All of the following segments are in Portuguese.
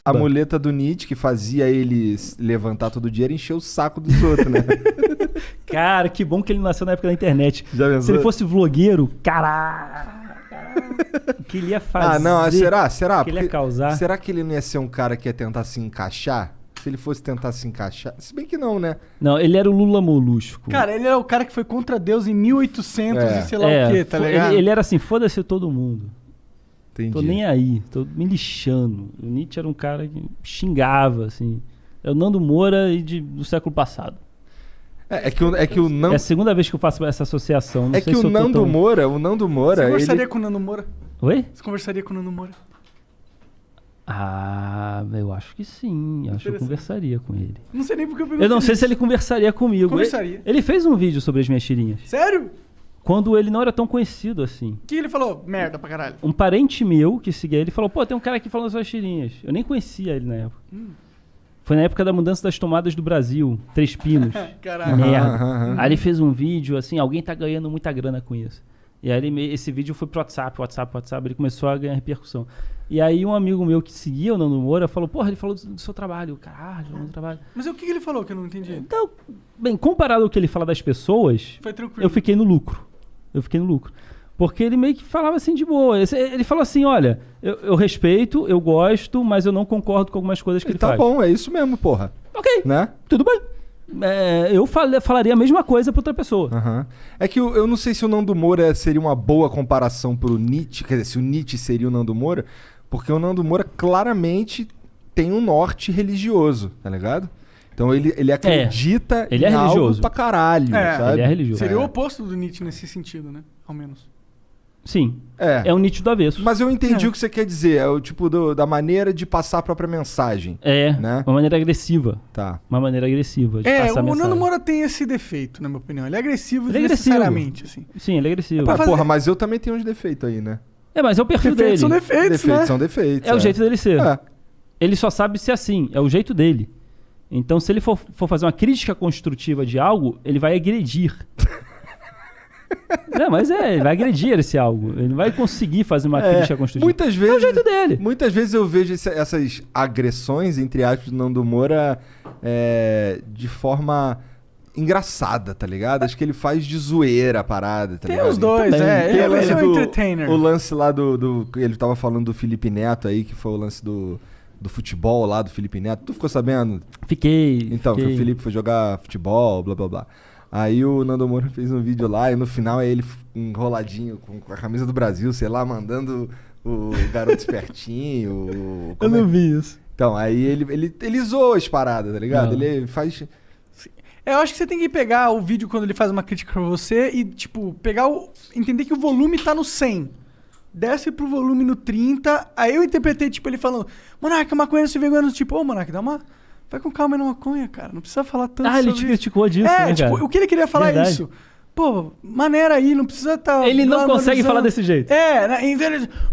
A muleta do Nietzsche que fazia ele levantar todo dia era encher o saco dos outros, né? Cara, que bom que ele nasceu na época da internet. Já pensou? Se ele fosse vlogueiro, caralho. O que ele ia fazer? Ah, não, será? O que ele ia causar? Será que ele não ia ser um cara que ia tentar se encaixar? Se ele fosse tentar se encaixar... Se bem que não, né? Não, ele era o Lula Molusco. Cara, ele era o cara que foi contra Deus em 1800 e sei lá o quê, tá ligado? Ele era assim, foda-se todo mundo. Entendi. Tô nem aí, tô me lixando. O Nietzsche era um cara que xingava, assim. É o Nando Moura do século passado. É que o Nando... É a segunda vez que eu faço essa associação. Não É sei que se o Nando Moura... Você conversaria com o Nando Moura? Oi? Você conversaria com o Nando Moura? Ah, eu acho que sim. Acho que eu conversaria com ele. Não sei nem porque eu perguntei. Eu não sei se ele conversaria comigo. Conversaria. Ele fez um vídeo sobre as minhas tirinhas. Sério? Quando ele não era tão conhecido assim. O que ele falou? Merda pra caralho. Um parente meu que seguia ele falou, pô, tem um cara aqui falando das suas tirinhas. Eu nem conhecia ele na época. Foi na época da mudança das tomadas do Brasil. 3 Pinos. Caralho. Merda. Aí ele fez um vídeo assim, alguém tá ganhando muita grana com isso. E aí esse vídeo foi pro WhatsApp, ele começou a ganhar repercussão. E aí um amigo meu que seguia o Nando Moura falou, porra, ele falou do seu trabalho. Caralho, do meu trabalho. Mas o que ele falou que eu não entendi? Então, bem, comparado ao que ele fala das pessoas, Foi tranquilo. eu fiquei no lucro. Porque ele meio que falava assim de boa. Ele falou assim, olha, eu respeito, eu gosto, mas eu não concordo com algumas coisas que ele faz. Tá bom, é isso mesmo, porra. Ok, Né? tudo bem. Eu falaria a mesma coisa pra outra pessoa. Uhum. É que eu não sei se o Nando Moura seria uma boa comparação pro Nietzsche, quer dizer, se o Nietzsche seria o Nando Moura, porque o Nando Moura claramente tem um norte religioso, tá ligado? Então ele acredita ele é em algo religioso. pra caralho, sabe? Ele é religioso. Seria o oposto do Nietzsche nesse sentido, né? Ao menos. Sim. É um Nietzsche do avesso. Mas eu entendi o que você quer dizer. É o tipo da maneira de passar a própria mensagem. Né? Uma maneira agressiva. Tá. Uma maneira agressiva de passar a mensagem. O Nando Moura tem esse defeito, na minha opinião. Ele é agressivo necessariamente, assim. Sim, ele é agressivo. Porra, mas eu também tenho uns defeitos aí, né? Mas é o perfil dele. São defeitos, né? São defeitos. É o jeito dele ser. Ele só sabe ser assim. É o jeito dele. Então, se ele for fazer uma crítica construtiva de algo, ele vai agredir. Não, mas ele vai agredir esse algo. Ele não vai conseguir fazer uma crítica construtiva. Muitas vezes, é o jeito dele. Muitas vezes eu vejo essas agressões, entre aspas, do Nando Moura de forma engraçada, tá ligado? Acho que ele faz de zoeira a parada, tá tem ligado? Os dois, Tem ele é um entertainer. O lance lá ele tava falando do Felipe Neto aí, que foi o lance do futebol lá do Felipe Neto. Tu ficou sabendo? Fiquei. Então, que o Felipe foi jogar futebol, blá blá blá. Aí o Nando Moura fez um vídeo lá e no final é ele enroladinho com a camisa do Brasil, sei lá, mandando o garoto espertinho. Eu não vi isso. Então, aí ele zoa as paradas, tá ligado? Não. Ele faz... Eu acho que você tem que pegar o vídeo quando ele faz uma crítica pra você e, tipo, entender que o volume tá no 100. Desce pro volume no 30. Aí eu interpretei, tipo, ele falando, Monarca, maconha, se vergonha. Tipo, Monarca, vai com calma aí na maconha, cara. Não precisa falar tanto sobre ele te criticou disso, né, tipo, cara? o que ele queria falar é Verdade. isso. Pô, maneira aí, não precisa estar... Ele não consegue falar desse jeito.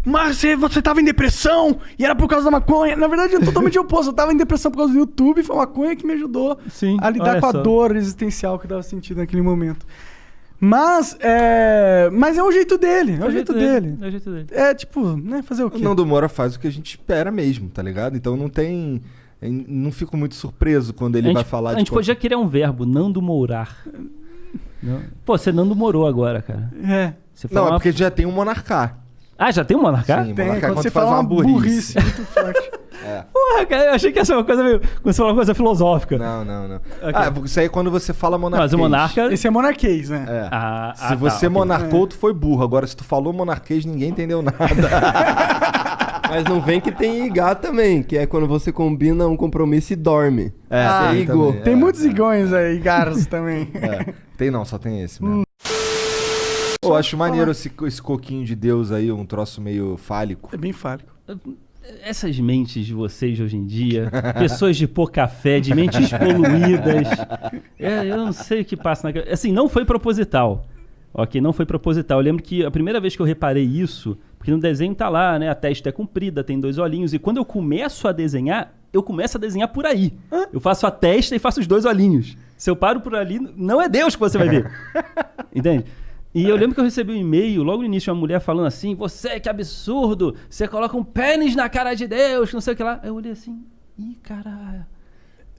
Mas você tava em depressão e era por causa da maconha. Na verdade, é totalmente oposto. Eu tava em depressão por causa do YouTube e foi a maconha que me ajudou a lidar com a dor existencial que eu tava sentindo naquele momento. Mas é o jeito dele. É o jeito dele. É o jeito dele. Tipo, né? Fazer o quê? O Nando Moura faz o que a gente espera mesmo, tá ligado? Então não tem... Não fico muito surpreso quando ele vai falar... A gente podia criar um verbo, Nando Mourar. Não. Pô, você Nando Morou agora, cara. Não, é porque já tem um Monarcá. Ah, já tem um Monarcá? Sim, Tem, Monarcá quando quando você faz fala uma burrice. muito forte. Porra, cara, eu achei que ia ser uma coisa meio... Quando você fala uma coisa filosófica. Não. Okay. Isso aí é quando você fala monarquês. Mas o monarca... Esse é monarquês, né? Se você monarcou, tu foi burro. Agora, se tu falou monarquês, ninguém entendeu nada. Mas não vem que tem igá também, que é quando você combina um compromisso e dorme. Tem igô. também, Tem muitos igões aí, garos também. Tem não, só tem esse mesmo. Eu acho maneiro esse coquinho de Deus aí, um troço meio fálico. É bem fálico. Essas mentes de vocês hoje em dia, pessoas de pouca fé, de mentes poluídas, eu não sei o que passa na cabeça. Assim, não foi proposital. Ok, não foi proposital. Eu lembro que a primeira vez que eu reparei isso, porque no desenho tá lá, né? A testa é comprida, tem 2 olhinhos. E quando eu começo a desenhar, eu começo a desenhar por aí. Eu faço a testa e faço os 2 olhinhos. Se eu paro por ali, não é Deus que você vai ver. Entende? E eu lembro que eu recebi um e-mail logo no início, uma mulher falando assim, você, que absurdo, você coloca um pênis na cara de Deus, que não sei o que lá. Aí eu olhei assim, ih, caralho,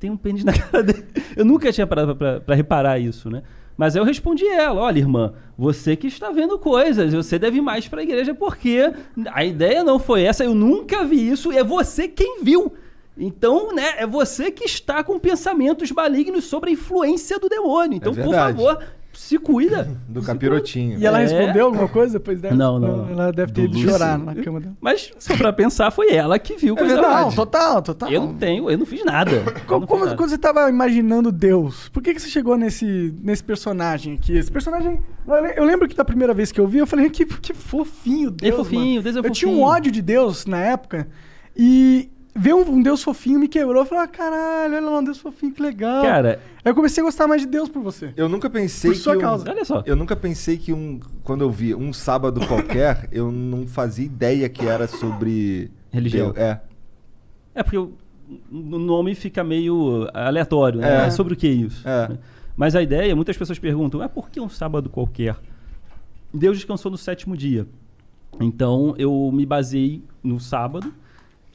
tem um pênis na cara dele. Eu nunca tinha parado pra reparar isso, né? Mas aí eu respondi ela, olha, irmã, você que está vendo coisas, você deve ir mais pra igreja, porque a ideia não foi essa, eu nunca vi isso, é você quem viu. Então, né, é você que está com pensamentos malignos sobre a influência do demônio. Então, por verdade. favor, se cuida. Do capirotinho. E ela É. respondeu alguma coisa depois dela? Não. Ela deve ter Do ido chorar Lúcio. na cama dela. Mas, só pra pensar, foi ela que viu coisa Não, lá. total. Eu não fiz nada. Eu não fiz nada. Quando você tava imaginando Deus, por que você chegou nesse personagem aqui? Esse personagem. Eu lembro que da primeira vez que eu vi, eu falei, que fofinho Deus. fofinho, mano. Deus é Eu tinha um fofinho. ódio de Deus na época. E ver um Deus fofinho me quebrou. Eu falei, caralho, olha lá, um Deus fofinho, que legal. Cara, Aí eu comecei a gostar mais de Deus por você. Eu nunca pensei Por sua que causa. olha só. Eu nunca pensei que quando eu vi um sábado qualquer, eu não fazia ideia que era sobre Religião. Deus. É porque o nome fica meio aleatório, né? É. É sobre o que isso? É. Né? Mas a ideia, muitas pessoas perguntam, por que um sábado qualquer? Deus descansou no 7º dia. Então, eu me baseei no sábado,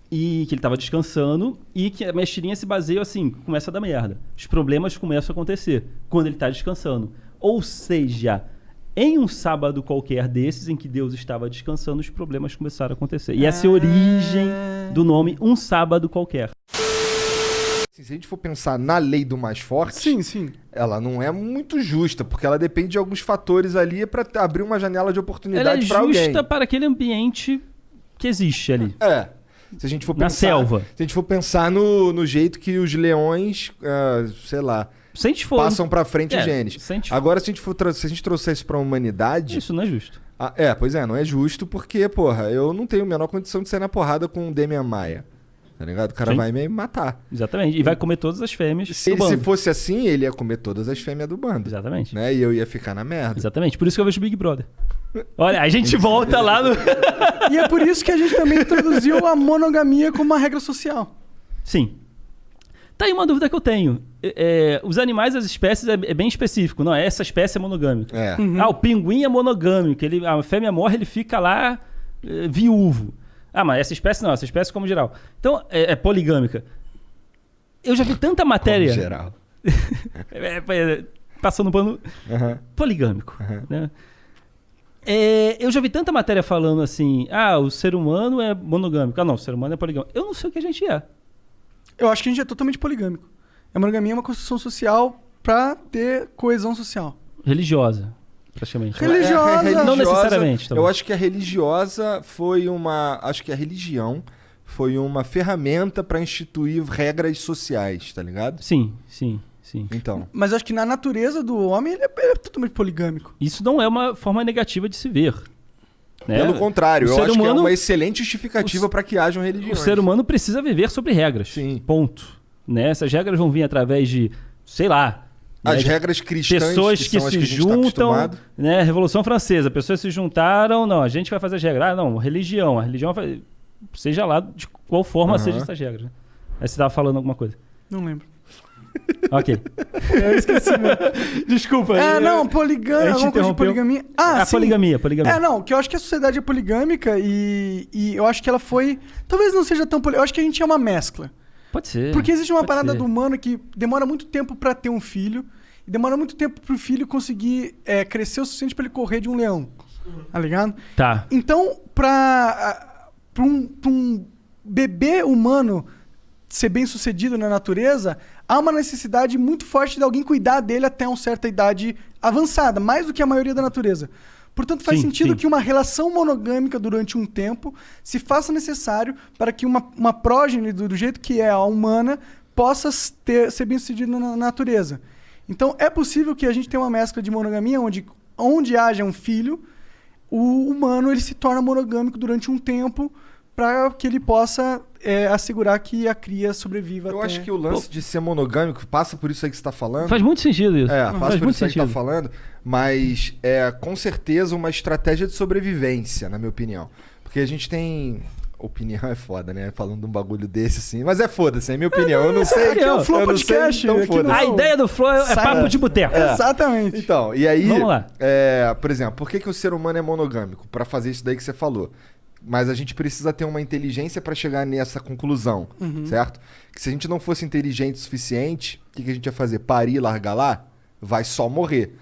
e que ele estava descansando, e que a minhas tirinhas se baseiam assim, começa a dar merda. Os problemas começam a acontecer quando ele está descansando. Ou seja, em um sábado qualquer desses, em que Deus estava descansando, os problemas começaram a acontecer. E essa é a origem do nome Um Sábado Qualquer. Se a gente for pensar na lei do mais forte, Sim. ela não é muito justa, porque ela depende de alguns fatores ali para abrir uma janela de Ela é oportunidade para alguém. justa para aquele ambiente que existe ali. Se a gente for Na pensar, selva. Se a gente for pensar no jeito que os leões, sei lá, Se a gente for... passam pra frente É, os genes. se a gente- Agora, se a gente trouxer isso pra humanidade... Isso não é justo. Pois é, não é justo porque, porra, eu não tenho a menor condição de sair na porrada com o Demian Maia. Tá ligado? O cara Sim. vai me matar. Exatamente. E vai comer todas as fêmeas Se do bando. fosse assim, ele ia comer todas as fêmeas do bando. Exatamente. Né? E eu ia ficar na merda. Exatamente. Por isso que eu vejo Big Brother. Olha, a gente volta lá no... E é por isso que a gente também introduziu a monogamia como uma regra social. Sim. Tá aí uma dúvida que eu tenho. Os animais, as espécies, é bem específico. Não, essa espécie é monogâmica. O pinguim é monogâmico. A fêmea morre, ele fica lá viúvo. Mas essa espécie não, essa espécie como geral. Então, é poligâmica. Eu já vi tanta matéria... Como geral. Passando pano... Aham. Poligâmico. Né? Eu já vi tanta matéria falando assim, o ser humano é monogâmico. Não, o ser humano é poligâmico. Eu não sei o que a gente é. Eu acho que a gente é totalmente poligâmico. A monogamia é uma construção social pra ter coesão social. Religiosa, praticamente. Religiosa. Não necessariamente, talvez. Eu acho que a religiosa foi uma... Acho que a religião foi uma ferramenta pra instituir regras sociais, tá ligado? Sim. Então... Mas eu acho que na natureza do homem ele é totalmente poligâmico. Isso não é uma forma negativa de se ver. Né? Pelo contrário, O eu ser acho que é humano- uma excelente justificativa pra que hajam O religiões. ser humano precisa viver sobre regras. Sim. Ponto. Né? Essas regras vão vir através de, sei lá... As né, regras cristãs, pessoas que são as se que a gente tá juntam, acostumado. né? Revolução Francesa, pessoas se juntaram, não, a gente vai fazer as regras. Não, religião, a religião vai, seja lá de qual forma seja essas regras. Né? Aí você estava falando alguma coisa. Não lembro. Ok. Eu esqueci mesmo. Desculpa. Não, poligâmia, a gente alguma coisa de interrompeu. poligamia. Sim. Poligamia. Que eu acho que a sociedade é poligâmica e eu acho que ela foi... Talvez não seja tão poligâmica, eu acho que a gente é uma mescla. Pode ser. Porque existe uma pode parada ser. do humano que demora muito tempo pra ter um filho e demora muito tempo pro filho conseguir crescer o suficiente pra ele correr de um leão. Tá ligado? Tá. Então, pra um bebê humano ser bem sucedido na natureza, há uma necessidade muito forte de alguém cuidar dele até uma certa idade avançada, mais do que a maioria da natureza. Portanto, faz sentido que uma relação monogâmica durante um tempo se faça necessário para que uma prógene do jeito que é a humana possa ser bem sucedida na natureza. Então, é possível que a gente tenha uma mescla de monogamia onde haja um filho, o humano ele se torna monogâmico durante um tempo para que ele possa assegurar que a cria sobreviva Eu até... acho que o lance de ser monogâmico passa por isso aí que você tá falando. Faz muito sentido isso. Passa Faz por muito isso aí que sentido. tá falando, mas é com certeza uma estratégia de sobrevivência, na minha opinião. Porque a gente tem Opinião é foda, né? Falando de um bagulho desse, assim. Mas é foda-se, é minha opinião. Eu não sei. Aqui é o Flow eu não sei, Podcast, então aqui foda-se. não- A ideia do Flow é Sai- papo de boteco. Exatamente. Então, e aí, Vamos lá. por exemplo, por que o ser humano é monogâmico? Pra fazer isso daí que você falou. Mas a gente precisa ter uma inteligência pra chegar nessa conclusão, certo? Que se a gente não fosse inteligente o suficiente, o que a gente ia fazer? Parir e largar lá? Vai só morrer.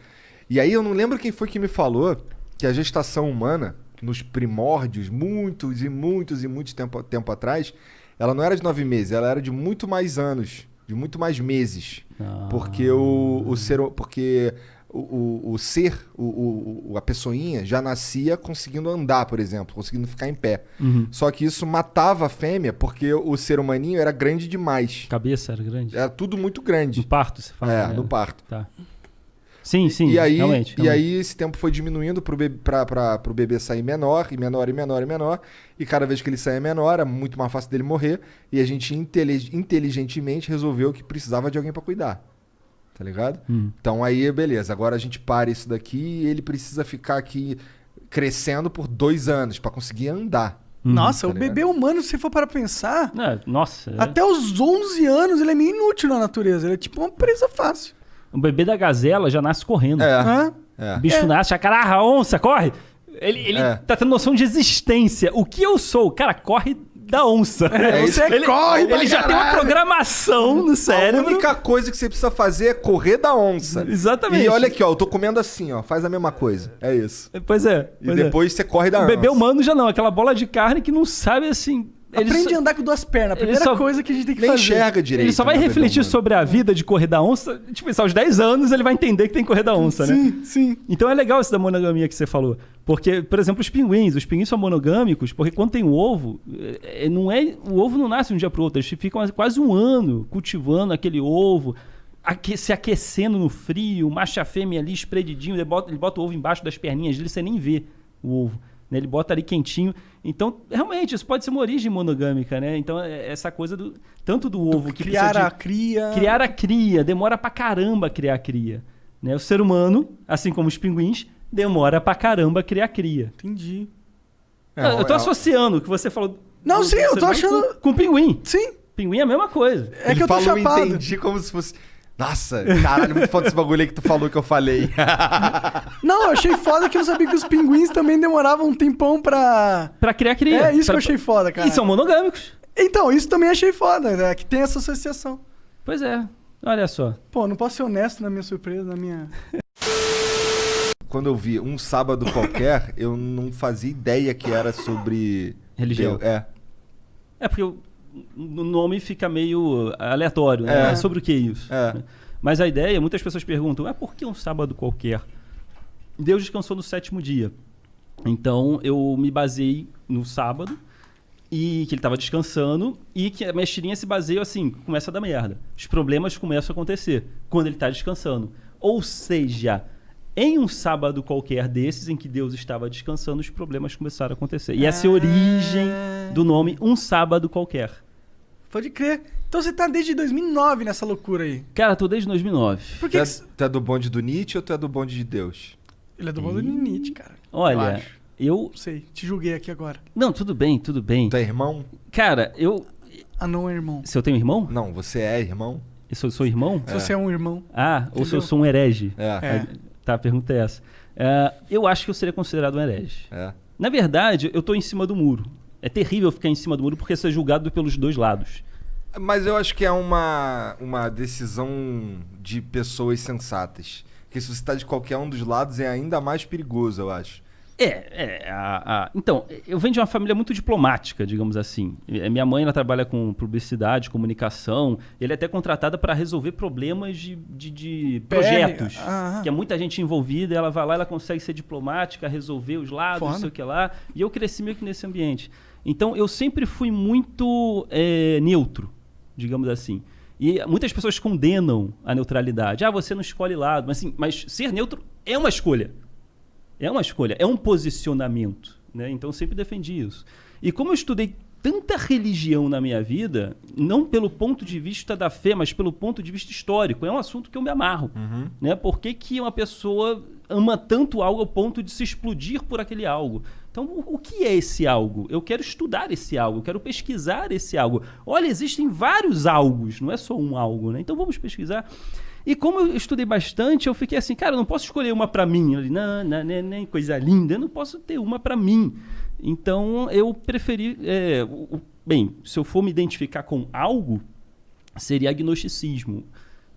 E aí eu não lembro quem foi que me falou que a gestação humana, nos primórdios, muitos tempo atrás, ela não era de 9 meses, ela era de muito mais anos, de muito mais meses. Ah. Porque a pessoinha já nascia conseguindo andar, por exemplo, conseguindo ficar em pé. Só que isso matava a fêmea porque o ser humaninho era grande demais. Cabeça era grande. Era tudo muito grande. No parto, você fala. No parto. Tá. Sim, E aí, realmente. e aí esse tempo foi diminuindo pro bebê sair menor, e menor, e menor, e menor. E cada vez que ele saía menor, era muito mais fácil dele morrer. E a gente inteligentemente resolveu que precisava de alguém pra cuidar. Tá ligado? Então aí, beleza. Agora a gente para isso daqui e ele precisa ficar aqui crescendo por 2 anos pra conseguir andar. Nossa, Tá o ligado? bebê humano, se for para pensar, Nossa. até os 11 anos ele é meio inútil na natureza. Ele é tipo uma presa fácil. O bebê da gazela já nasce correndo. Hã? O bicho nasce, a onça, corre! Ele tá tendo noção de existência. O que eu sou? Cara, corre da onça. isso. Corre pra Ele já tem uma caralho. programação no A cérebro. única coisa que você precisa fazer é correr da onça. Exatamente. E olha aqui, ó, eu tô comendo assim, ó. Faz a mesma coisa. É isso. Pois é. E depois você corre da O onça. bebê humano já não, aquela bola de carne que não sabe assim. Aprende a andar com 2 pernas. A primeira só- coisa que a gente tem que Nem fazer. enxerga direito. Ele só vai né, refletir bebê humano? sobre a vida de correr da onça. Tipo, aos 10 anos ele vai entender que tem que correr da onça, né? Sim. Então é legal isso da monogamia que você falou. Porque, por exemplo, os pinguins são monogâmicos porque quando tem o ovo, o ovo não nasce de um dia para o outro. Eles ficam quase um ano cultivando aquele ovo, se aquecendo no frio, macho e a fêmea ali espreadidinho. Ele bota o ovo embaixo das perninhas dele, você nem vê o ovo. Né? Ele bota ali quentinho. Então, realmente, isso pode ser uma origem monogâmica, né? Então, essa coisa tanto do ovo que Criar precisa a cria. criar a cria, demora pra caramba criar a cria. Né? O ser humano, assim como os pinguins, demora pra caramba criar a cria. Entendi. Eu tô associando o que você falou. Não, sim, eu ser tô humano achando- Com pinguim. Sim. Pinguim é a mesma coisa. É que eu tô falou, chapado. entendi como se fosse... Nossa, caralho, muito foda esse bagulho aí que tu falou que eu falei. Não, eu achei foda que eu sabia que os pinguins também demoravam um tempão pra... Pra criar a cria. É isso que eu Pra- achei foda, cara. E são monogâmicos. Então, isso também achei foda, né? Que tem essa associação. Pois é. Olha só. Pô, não posso ser honesto na minha surpresa, na minha... Quando eu vi Um Sábado Qualquer, eu não fazia ideia que era sobre... Religião. É porque o nome fica meio aleatório, né? É sobre o que isso? É. Né? Mas a ideia, muitas pessoas perguntam, por que um sábado qualquer? Deus descansou no 7º dia. Então, eu me baseei no sábado, e que ele estava descansando, e que a minha tirinha se baseia assim, começa a dar merda. Os problemas começam a acontecer quando ele está descansando. Ou seja, em um sábado qualquer desses, em que Deus estava descansando, os problemas começaram a acontecer. E essa é a origem do nome Um Sábado Qualquer. Pode crer. Então você tá desde 2009 nessa loucura aí. Cara, tô desde 2009. Por Tu que é, que... tu é do bonde do Nietzsche ou tu é do bonde de Deus? Ele é do mundo do Nietzsche, cara. Eu Olha, acho. eu... Não sei, te julguei aqui agora. Não, tudo bem, tudo bem. Tu é irmão? Cara, eu... Ah, não é irmão. Se eu tenho irmão? Não, você é irmão? Eu sou irmão? Se você é um irmão. Ah, ou se eu Entendeu? sou um herege? É. Tá, a pergunta é essa. Eu acho que eu seria considerado um herege. É. Na verdade, eu tô em cima do muro. É terrível ficar em cima do muro porque você é julgado pelos dois lados. Mas eu acho que é uma decisão de pessoas sensatas. Porque se você tá de qualquer um dos lados é ainda mais perigoso, eu acho. Então, eu venho de uma família muito diplomática, digamos assim. Minha mãe, ela trabalha com publicidade, comunicação. Ele é até contratada para resolver problemas de projetos. Aham. Que é muita gente envolvida, ela vai lá, ela consegue ser diplomática, resolver os lados, Foda. não sei o que lá. E eu cresci meio que nesse ambiente. Então, eu sempre fui muito neutro, digamos assim. E muitas pessoas condenam a neutralidade. Você não escolhe lado. Mas ser neutro é uma escolha. É uma escolha, é um posicionamento, né? Então eu sempre defendi isso. E como eu estudei tanta religião na minha vida, não pelo ponto de vista da fé, mas pelo ponto de vista histórico, é um assunto que eu me amarro. Né? Por que uma pessoa ama tanto algo ao ponto de se explodir por aquele algo. Então, o que é esse algo? Eu quero estudar esse algo, eu quero pesquisar esse algo. Olha, existem vários algos, não é só um algo, né? Então, vamos pesquisar. E como eu estudei bastante, eu fiquei assim, cara, eu não posso escolher uma pra mim. Eu falei, não, coisa linda, eu não posso ter uma pra mim. Então, eu preferi... bem, se eu for me identificar com algo, seria agnosticismo.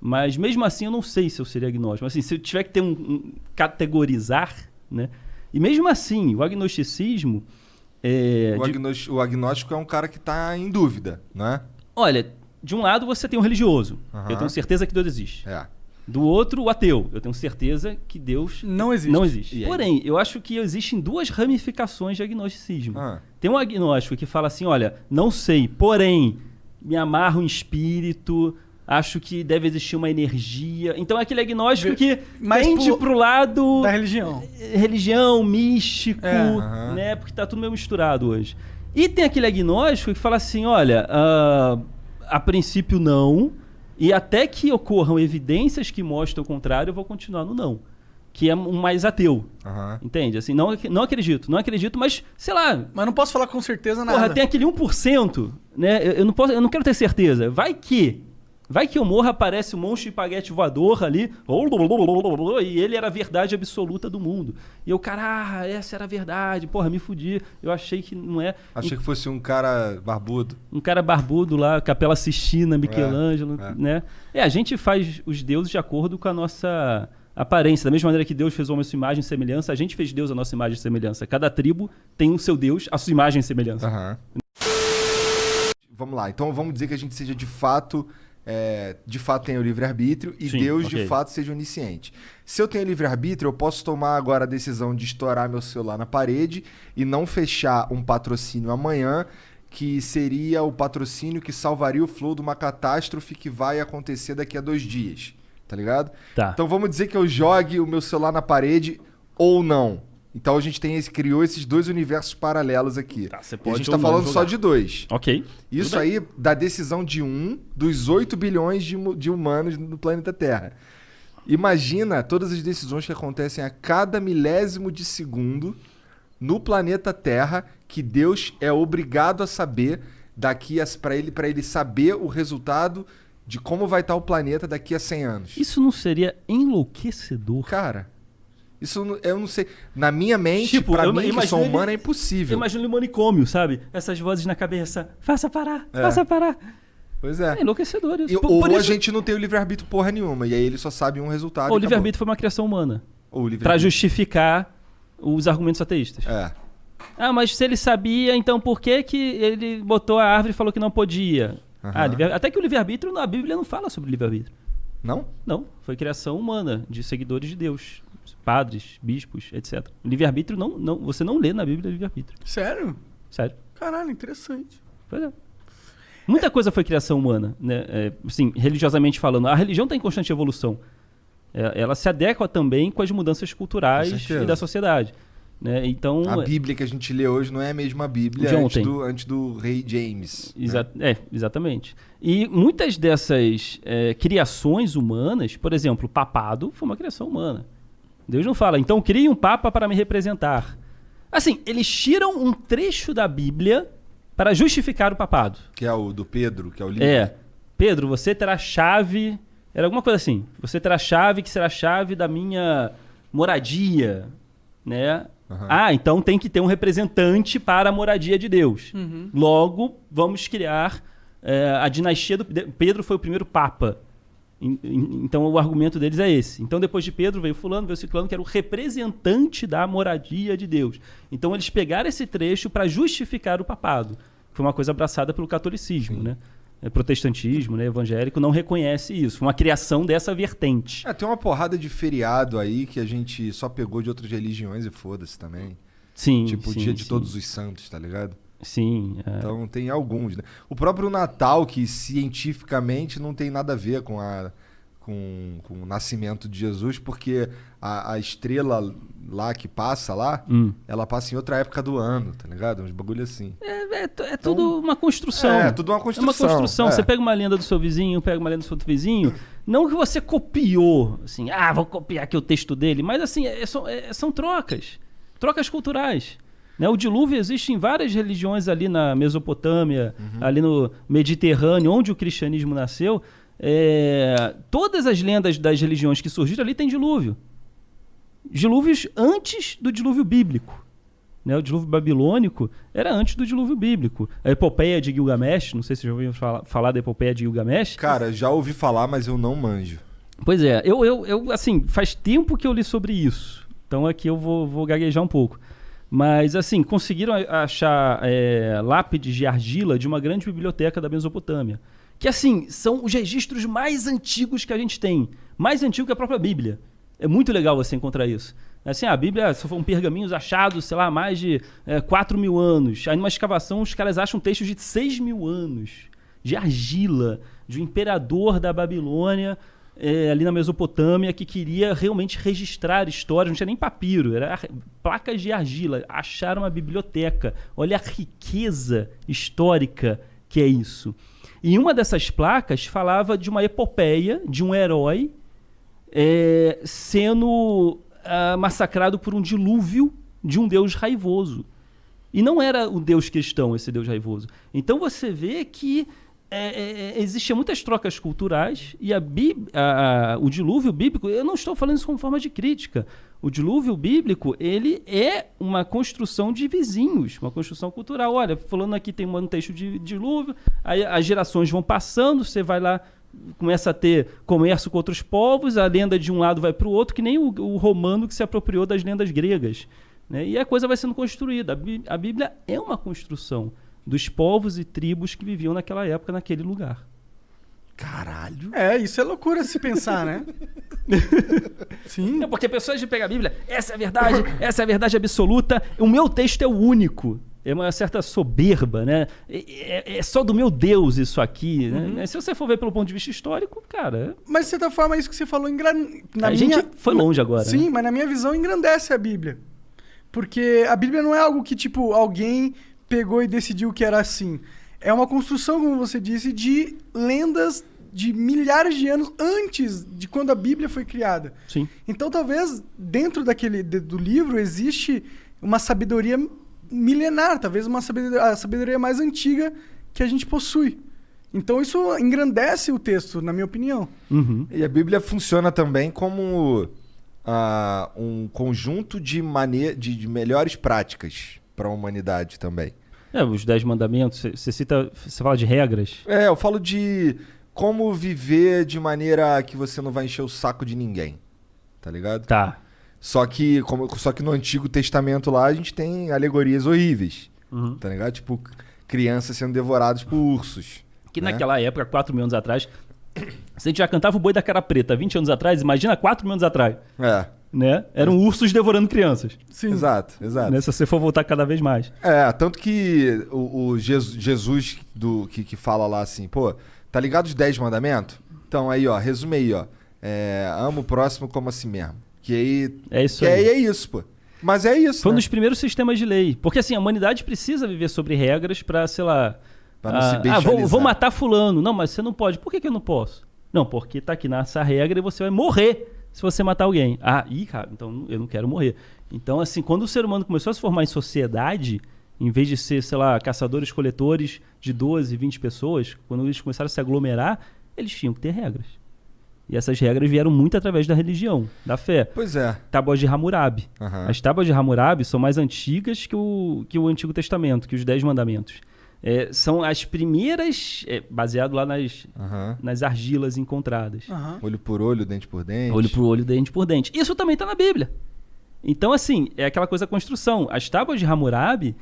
Mas, mesmo assim, eu não sei se eu seria agnóstico. Assim, se eu tiver que ter categorizar, né? E mesmo assim, o agnosticismo... O agnóstico é um cara que está em dúvida, né? Olha, de um lado você tem um religioso. Aham. Eu tenho certeza que Deus existe. É. Do outro, o ateu. Eu tenho certeza que Deus Não existe. não existe. E aí? Porém, eu acho que existem duas ramificações de agnosticismo. Ah. Tem um agnóstico que fala assim, olha, não sei, porém, me amarro em espírito... Acho que deve existir uma energia. Então é aquele agnóstico que Mas tende pro lado... Da religião. Religião, místico, Aham. né? Porque tá tudo meio misturado hoje. E tem aquele agnóstico que fala assim, olha, a princípio não, e até que ocorram evidências que mostram o contrário, eu vou continuar no não. Que é um mais ateu. Aham. Entende? Assim, não acredito, mas, sei lá, Mas não posso falar com certeza nada. porra, tem aquele 1%, né? Eu não quero ter certeza. Vai que eu morra, aparece um monstro de espaguete voador ali, e ele era a verdade absoluta do mundo. E eu, cara, essa era a verdade, porra, me fudi. Eu achei que não é. Achei que fosse um cara barbudo. Um cara barbudo lá, Capela Sistina, Michelangelo, É. né? A gente faz os deuses de acordo com a nossa aparência. Da mesma maneira que Deus fez o homem à sua imagem e semelhança, a gente fez Deus a nossa imagem e semelhança. Cada tribo tem o seu Deus, a sua imagem e semelhança. Aham. Vamos lá, então vamos dizer que a gente seja de fato tenha o livre-arbítrio e Sim, Deus ok. de fato seja onisciente. Se eu tenho livre-arbítrio, eu posso tomar agora a decisão de estourar meu celular na parede e não fechar um patrocínio amanhã, que seria o patrocínio que salvaria o Flow de uma catástrofe que vai acontecer daqui a 2 dias. Tá ligado? Tá. Então vamos dizer que eu jogue o meu celular na parede ou não. Então a gente criou esses 2 universos paralelos aqui. Tá, você E a pode gente ou tá não falando só jogar. de 2. Ok. Isso Tudo bem. aí da decisão de dos 8 bilhões de humanos no planeta Terra. Imagina todas as decisões que acontecem a cada milésimo de segundo no planeta Terra que Deus é obrigado a saber para ele saber o resultado de como vai estar o planeta daqui a 100 anos. Isso não seria enlouquecedor? Cara, isso eu não sei. Na minha mente, Tipo, pra eu mim que imagino sou ele- humano, é impossível. Imagina o manicômio, sabe? Essas vozes na cabeça. Faça parar, faça parar. Pois É é. enlouquecedor isso. Ou Por a isso, gente não tem o livre-arbítrio porra nenhuma, e aí ele só sabe um resultado. o e livre-arbítrio foi uma criação humana. acabou. Ou o Pra livre-arbítrio. justificar os argumentos ateístas. É. Ah, mas se ele sabia, então por que que ele botou a árvore e falou que não podia? Aham. Até que o livre-arbítrio, a Bíblia não fala sobre livre-arbítrio. Não? Não, foi criação humana, de seguidores de Deus. Padres, bispos, etc. O livre-arbítrio, você não lê na Bíblia livre-arbítrio. Sério? Sério. Caralho, interessante. Pois é. Muita coisa foi criação humana, né? Assim, religiosamente falando. A religião está em constante evolução. Ela se adequa também com as mudanças Com culturais certeza. e da sociedade. Né? Então, A Bíblia que a gente lê hoje não é a mesma Bíblia De antes ontem. antes do rei James. né? Exatamente. E muitas dessas criações humanas, por exemplo, o papado foi uma criação humana. Deus não fala, então crie um papa para me representar. Assim, eles tiram um trecho da Bíblia para justificar o papado. Que é o do Pedro, que é o livro. Pedro, você terá chave... Era alguma coisa assim. Você terá chave que será a chave da minha moradia, né? Aham. Então tem que ter um representante para a moradia de Deus. Logo, vamos criar a dinastia do... Pedro foi o primeiro papa. Então o argumento deles é esse. Então depois de Pedro veio fulano, veio ciclano, que era o representante da moradia de Deus. Então eles pegaram esse trecho para justificar o papado. Foi uma coisa abraçada pelo catolicismo, né? Protestantismo, né? Evangélico não reconhece isso. Foi uma criação dessa vertente. Tem uma porrada de feriado aí que a gente só pegou de outras religiões e foda-se também. Sim, Tipo o sim, dia de sim. todos os santos, tá ligado? Sim. Então tem alguns, né? O próprio Natal, que cientificamente não tem nada a ver com com o nascimento de Jesus, porque a estrela lá que passa lá, ela passa em outra época do ano, tá ligado? Uns bagulho assim. É tudo uma construção. Tudo uma construção. É uma construção. É. Você pega uma lenda do seu vizinho, pega uma lenda do seu outro vizinho. Não que você copiou, assim, vou copiar aqui o texto dele. Mas, assim, são trocas. Trocas culturais. Né? O dilúvio existe em várias religiões ali na Mesopotâmia, ali no Mediterrâneo, onde o cristianismo nasceu. Todas as lendas das religiões que surgiram ali têm dilúvio. Dilúvios antes do dilúvio bíblico. Né? O dilúvio babilônico era antes do dilúvio bíblico. A epopeia de Gilgamesh, não sei se você já ouviu falar da epopeia de Gilgamesh. Cara, já ouvi falar, mas eu não manjo. Pois é, eu assim, faz tempo que eu li sobre isso. Então aqui eu vou gaguejar um pouco. Mas, assim, conseguiram achar lápides de argila de uma grande biblioteca da Mesopotâmia. Que, assim, são os registros mais antigos que a gente tem. Mais antigo que a própria Bíblia. É muito legal você encontrar isso. Assim, a Bíblia foram pergaminhos achados, sei lá, há mais de 4 mil anos. Aí numa escavação os caras acham textos de 6 mil anos. De argila, de um imperador da Babilônia, ali na Mesopotâmia, que queria realmente registrar histórias. Não tinha nem papiro, era placas de argila. Acharam uma biblioteca. Olha a riqueza histórica que é isso. E uma dessas placas falava de uma epopeia de um herói sendo massacrado por um dilúvio de um deus raivoso. E não era o deus cristão, esse deus raivoso. Então você vê que existiam muitas trocas culturais e o dilúvio bíblico, eu não estou falando isso como forma de crítica. O dilúvio bíblico, ele é uma construção de vizinhos, uma construção cultural. Olha, fulano aqui tem um texto de dilúvio, aí as gerações vão passando, você vai lá, começa a ter comércio com outros povos, a lenda de um lado vai para o outro, que nem o romano que se apropriou das lendas gregas. Né? E a coisa vai sendo construída. A Bíblia é uma construção dos povos e tribos que viviam naquela época, naquele lugar. Caralho. Isso é loucura se pensar, né? Sim. Porque pessoas de pegar a Bíblia, essa é a verdade, essa é a verdade absoluta, o meu texto é o único. É uma certa soberba, né? É só do meu Deus isso aqui, né? Se você for ver pelo ponto de vista histórico, cara... Mas, de certa forma, isso que você falou... gente foi longe agora. Sim, né? Mas na minha visão engrandece a Bíblia. Porque a Bíblia não é algo que, tipo, alguém pegou e decidiu que era assim. É uma construção, como você disse, de lendas de milhares de anos antes de quando a Bíblia foi criada. Sim. Então, talvez, dentro do livro, existe uma sabedoria milenar, talvez a sabedoria mais antiga que a gente possui. Então, isso engrandece o texto, na minha opinião. Uhum. E a Bíblia funciona também como um conjunto de melhores práticas para a humanidade também. Os 10 mandamentos, você fala de regras. Eu falo de como viver de maneira que você não vai encher o saco de ninguém, tá ligado? Tá. Só que no Antigo Testamento lá a gente tem alegorias horríveis, tá ligado? Tipo, crianças sendo devoradas por ursos. Que naquela época, 4 mil anos atrás, se a gente já cantava o Boi da Cara Preta 20 anos atrás, imagina 4 mil anos atrás. Né? Eram ursos devorando crianças. Sim. Exato. Né? Se você for voltar cada vez mais. Tanto que o Jesus que fala lá assim, pô, tá ligado os 10 mandamentos? Então aí, ó, resume aí, ó. Ama o próximo como a si mesmo. Que aí... É isso aí. aí. É isso, pô. Mas é isso, Foi um né? dos primeiros sistemas de lei. Porque assim, a humanidade precisa viver sobre regras pra, sei lá... Pra não se bestializar. Vou matar fulano. Não, mas você não pode. Por que eu não posso? Não, porque tá aqui nessa regra e você vai morrer se você matar alguém. Cara, então eu não quero morrer. Então, assim, quando o ser humano começou a se formar em sociedade, em vez de ser, sei lá, caçadores-coletores de 12, 20 pessoas, quando eles começaram a se aglomerar, eles tinham que ter regras. E essas regras vieram muito através da religião, da fé. Pois é. Tábuas de Hammurabi. Uhum. As tábuas de Hammurabi são mais antigas que o Antigo Testamento, que os 10 mandamentos. São as primeiras, baseado lá nas argilas encontradas. Olho por olho, dente por dente. Olho por olho, dente por dente. Isso também está na Bíblia. Então, assim, é aquela coisa da construção. As tábuas de Hammurabi,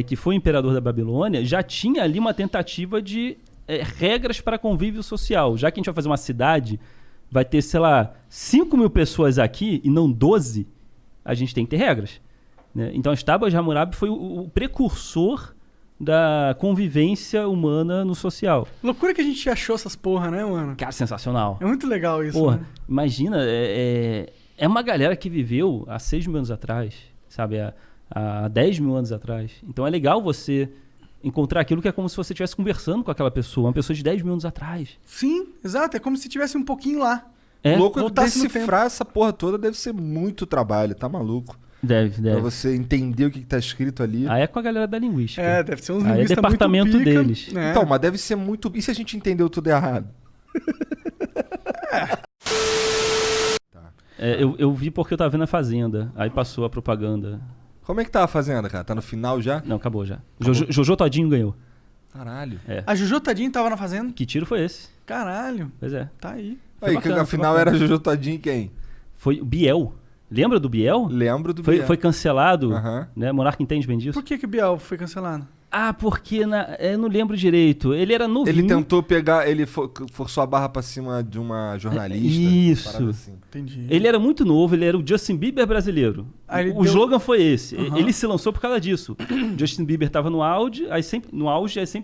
que foi o imperador da Babilônia, já tinha ali uma tentativa de regras para convívio social. Já que a gente vai fazer uma cidade, vai ter, sei lá, 5 mil pessoas aqui e não 12, a gente tem que ter regras. Né? Então, as tábuas de Hammurabi foi o precursor da convivência humana no social. Loucura que a gente achou essas porra, né, mano? Cara, sensacional. É muito legal isso, Porra, né? imagina, é uma galera que viveu há 6 mil anos atrás, sabe? Há 10 mil anos atrás. Então é legal você encontrar aquilo que é como se você estivesse conversando com aquela pessoa, uma pessoa de 10 mil anos atrás. Sim, exato. É como se tivesse um pouquinho lá. É? Louco, voltasse no decifrar essa porra toda deve ser muito trabalho, tá maluco? Deve. Pra você entender o que tá escrito ali. Aí é com a galera da linguística. É, deve ser uns Aí é linguistas departamento muito pica, deles. né? Então, mas deve ser muito... E se a gente entendeu tudo errado? Eu vi porque eu tava vendo a Fazenda. Aí passou a propaganda. Como é que tá a Fazenda, cara? Tá no final já? Não, acabou já. Jojo Todinho ganhou. Caralho. A Jojo Tadinho tava na Fazenda? Que tiro foi esse? Caralho, Pois é. tá aí. Foi Aí, bacana, afinal foi bacana. era Jojo Todinho quem? Foi o Biel. Lembra do Biel? Lembro do Biel. Foi cancelado, Aham. né? Monarca entende bem disso? Por que o Biel foi cancelado? Ah, porque eu não lembro direito. Ele era novinho. Ele tentou pegar... Ele forçou a barra pra cima de uma jornalista. Isso. Parada assim. Entendi. Ele era muito novo, ele era o Justin Bieber brasileiro. Aí ele O deu- slogan foi esse. Aham. Ele se lançou por causa disso. Justin Bieber tava no auge, aí sempre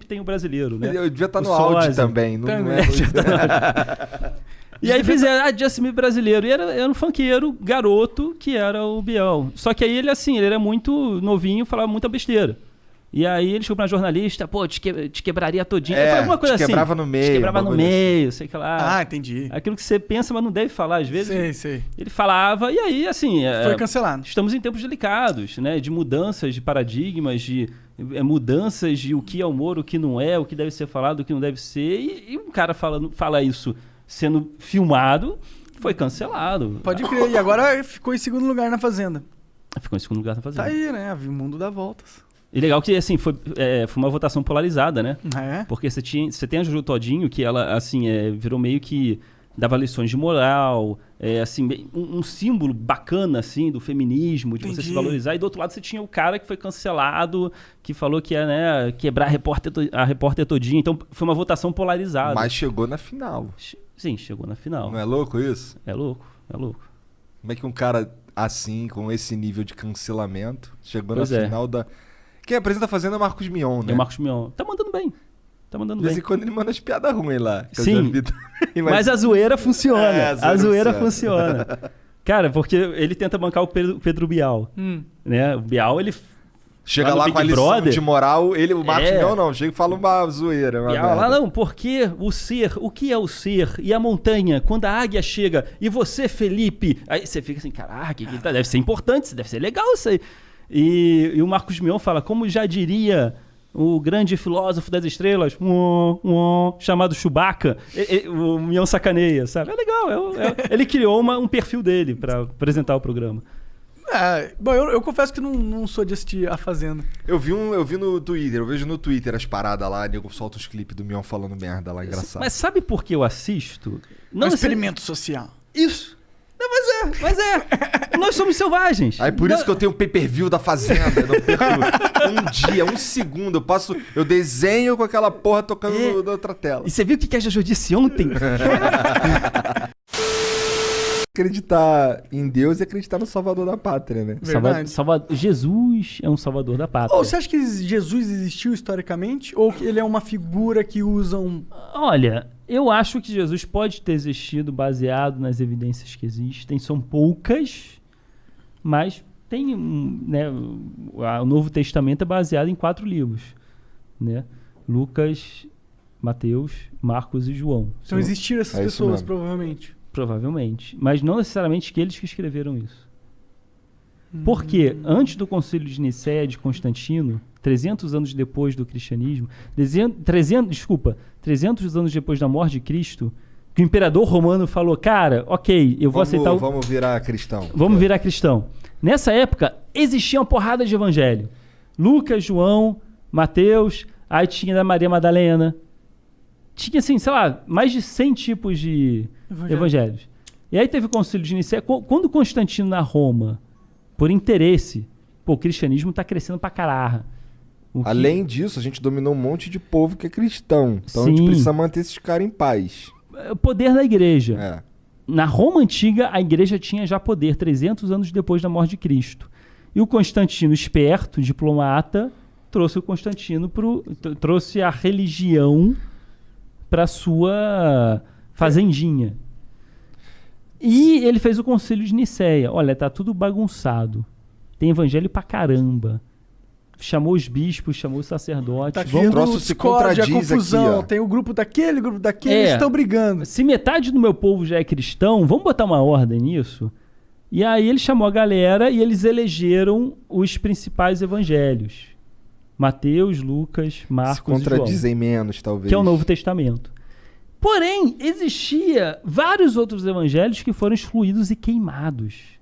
tem o brasileiro, né? Eu devia estar O no áudio sósia. também. Não Também. é... E aí fizeram Justin Bieber brasileiro. E era um funkeiro, garoto, que era o Biel. Só que aí ele era muito novinho, falava muita besteira. E aí ele chegou pra jornalista, pô, te quebraria todinho. Foi alguma coisa te assim. quebrava no meio. Te quebrava um no bagulho assim. meio, sei que lá. Ah, entendi. Aquilo que você pensa, mas não deve falar às vezes. Sei. Ele falava, e aí, assim... Foi cancelado. Estamos em tempos delicados, né? De mudanças de paradigmas, de mudanças de o que é humor, o que não é, o que deve ser falado, o que não deve ser. E um cara fala isso sendo filmado, foi cancelado. Pode crer. E agora ficou em segundo lugar na Fazenda. Ficou em segundo lugar na Fazenda. Tá aí, né? O mundo dá voltas. E legal que, assim, foi uma votação polarizada, né? É? Porque você tem a Jojo Todinho, que ela, assim, virou meio que... dava lições de moral, assim, um símbolo bacana, assim, do feminismo, de você Entendi. se valorizar. E do outro lado você tinha o cara que foi cancelado, que falou que ia, né, quebrar a repórter todinha. Então foi uma votação polarizada. Mas chegou na final. Sim, chegou na final. Não é louco isso? É louco. Como é que um cara assim, com esse nível de cancelamento, chegou Pois na é. final da... Quem apresenta a Fazenda é Marcos Mion, né? É o Marcos Mion. Tá mandando bem. De vez em quando ele manda as piadas ruins lá. que eu Sim. já vi também, Mas a zoeira funciona. É, a zoeira funciona. Cara, porque ele tenta bancar o Pedro Bial. Né? O Bial, ele... Chega Lá no lá Big com a lição Brother, de moral, o Marcos É. Mion não, chega e fala uma zoeira. Uma Bial, merda. não, porque o que é o ser? E a montanha, quando a águia chega, e você, Felipe? Aí você fica assim, caraca, deve ser importante, deve ser legal isso aí. E o Marcos Mion fala, como já diria o grande filósofo das estrelas, chamado Chewbacca, o Mion sacaneia, sabe? É legal, ele criou um perfil dele pra apresentar o programa. Bom, eu confesso que não sou de assistir A Fazenda. Eu vi no Twitter, eu vejo no Twitter as paradas lá, nego solta os clipes do Mion falando merda lá, engraçado. Mas sabe por que eu assisto? Não experimento social. Isso. Não, mas é. Nós somos selvagens. Aí por isso que eu tenho o pay-per-view da Fazenda, eu não perco um dia, um segundo, eu desenho com aquela porra tocando na outra tela. E você viu o que a Jojo disse ontem? Acreditar em Deus e acreditar no Salvador da Pátria, né? Verdade. Jesus é um salvador da pátria. Ou você acha que Jesus existiu historicamente? Ou que ele é uma figura que usam... Olha, eu acho que Jesus pode ter existido baseado nas evidências que existem. São poucas, mas tem, né, o Novo Testamento é baseado em 4 livros, né? Lucas, Mateus, Marcos e João. Então existiram essas É isso pessoas, mesmo. provavelmente. Provavelmente. Mas não necessariamente que eles que escreveram isso. Porque antes do Concílio de Nicéia de Constantino, 300 anos depois do cristianismo, 300 anos depois da morte de Cristo, que o imperador romano falou, cara, ok, eu vou aceitar Vamos virar cristão. Vamos virar cristão. Nessa época, existia uma porrada de evangelho. Lucas, João, Mateus, aí tinha da Maria Madalena. Tinha, assim, sei lá, mais de 100 tipos de evangelhos. E aí teve o Concílio de Nicéia. Quando Constantino na Roma, por interesse, o cristianismo tá crescendo pra caralho. Além disso, a gente dominou um monte de povo que é cristão. Então a Sim. gente precisa manter esses caras em paz. O poder da igreja. É. Na Roma Antiga, a igreja tinha já poder 300 anos depois da morte de Cristo. E o Constantino, esperto, diplomata, trouxe o Constantino trouxe a religião para sua fazendinha. E ele fez o concílio de Nicéia. Olha, tá tudo bagunçado. Tem evangelho pra caramba. Chamou os bispos, chamou os sacerdotes. Tá Vamos, criando troço se discórdia, contradiz confusão. aqui, ó. Tem o grupo daquele, eles estão brigando. Se metade do meu povo já é cristão, vamos botar uma ordem nisso? E aí ele chamou a galera e eles elegeram os principais evangelhos. Mateus, Lucas, Marcos Se e João. contradizem menos, talvez. Que é o Novo Testamento. Porém, existia vários outros evangelhos que foram excluídos e queimados.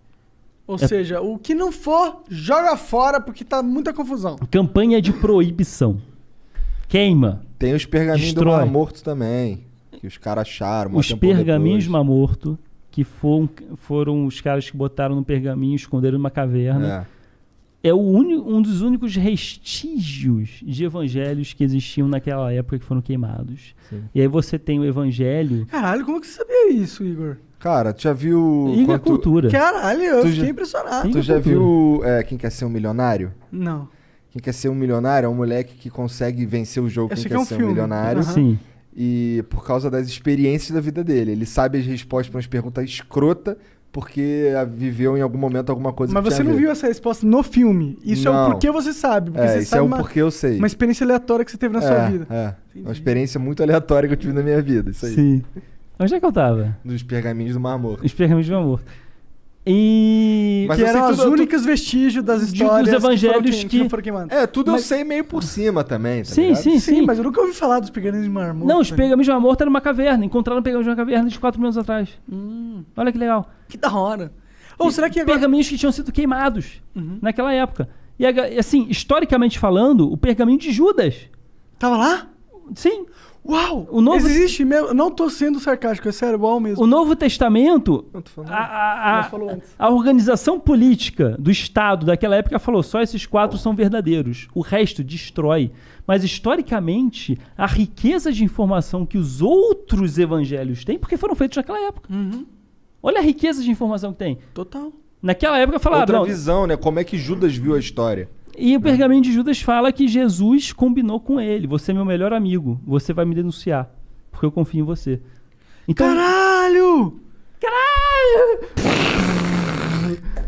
Ou seja, o que não for, joga fora porque tá muita confusão. Campanha de proibição. Queima. Tem os pergaminhos do Destrói. Mar Morto também, que os caras acharam. Os pergaminhos do Mar Morto, que foram os caras que botaram no pergaminho, esconderam numa caverna. É um dos únicos vestígios de evangelhos que existiam naquela época que foram queimados. Sim. E aí você tem o evangelho... Caralho, como que você sabia isso, Igor? Cara, tu já viu... Liga cultura. Caralho, eu Tu fiquei já- impressionado. Tu já cultura. viu Quem Quer Ser um Milionário? Não. Quem Quer Ser um Milionário é um moleque que consegue vencer o jogo Eu Quem sei Quer que é um Ser um filme. Milionário. Aham. Sim. E por causa das experiências da vida dele. Ele sabe as respostas para umas perguntas escrota porque viveu em algum momento alguma coisa Mas que você tinha a não ver. viu essa resposta no filme. Isso é o Não. porquê você sabe. Porque você Isso sabe é o porquê eu sei. uma experiência aleatória que você teve na sua vida. É. Entendi. Uma experiência muito aleatória que eu tive na minha vida. Isso aí. Sim. Onde é que eu tava? Dos pergaminhos do Mar Morto. Os pergaminhos de amor. E... Mas Que eu sei eram os tudo- únicos vestígios das dos histórias evangelhos que que- não foram queimados. Tudo Mas- eu sei meio por cima também, tá Sim, ligado? sim. Sim, mas eu nunca ouvi falar dos pergaminhos de Mar Morto. Não, os velho. pergaminhos de amor eram numa caverna. Encontraram pergaminhos de uma caverna de 4 mil anos atrás. Olha que legal. Que da hora. Ou será que agora... Pergaminhos que tinham sido queimados Uhum. naquela época. E assim, historicamente falando, o pergaminho de Judas. Tava lá? Sim. Uau! O novo- Existe mesmo. Eu não tô sendo sarcástico, é sério, igual mesmo. O Novo Testamento, Não tô falando. Mas falou antes. a organização política do Estado daquela época falou: só esses 4 são verdadeiros. O resto destrói. Mas, historicamente, a riqueza de informação que os outros evangelhos têm, porque foram feitos naquela época. Uhum. Olha a riqueza de informação que tem. Total. Naquela época falaram... Outra não, visão, né? Como é que Judas viu a história? e o pergaminho de Judas fala que Jesus combinou com ele. Você é meu melhor amigo. Você vai me denunciar. Porque eu confio em você. Então, Caralho!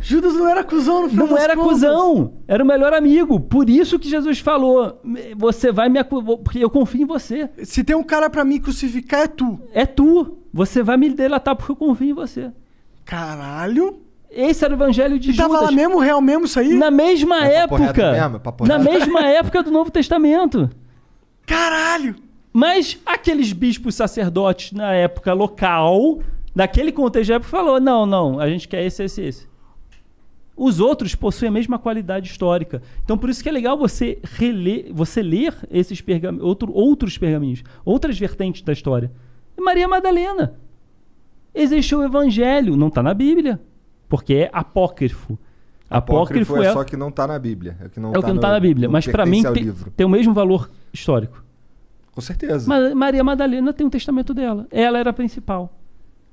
Judas não era cuzão no final não das era contas. cuzão. Era o melhor amigo. Por isso que Jesus falou: você vai me porque eu confio em você. Se tem um cara pra me crucificar, é tu. É tu. Você vai me delatar porque eu confio em você. Caralho. Esse era o evangelho de E tava Judas. lá mesmo, real mesmo isso aí? Na mesma É papo reto época. mesmo? É papo Na reto? mesma época do Novo Testamento. Caralho. Mas aqueles bispos sacerdotes na época local, naquele contexto da época, falou: não, a gente quer esse. Os outros possuem a mesma qualidade histórica. Então, por isso que é legal você ler esses pergaminhos, outros pergaminhos, outras vertentes da história. Maria Madalena. Existe o evangelho, não está na Bíblia, porque é apócrifo. Apócrifo é só que não tá na Bíblia. É o que não tá na Bíblia, não mas para mim pertence ao livro. tem o mesmo valor histórico. Com certeza. Mas Maria Madalena tem um testamento dela. Ela era a principal.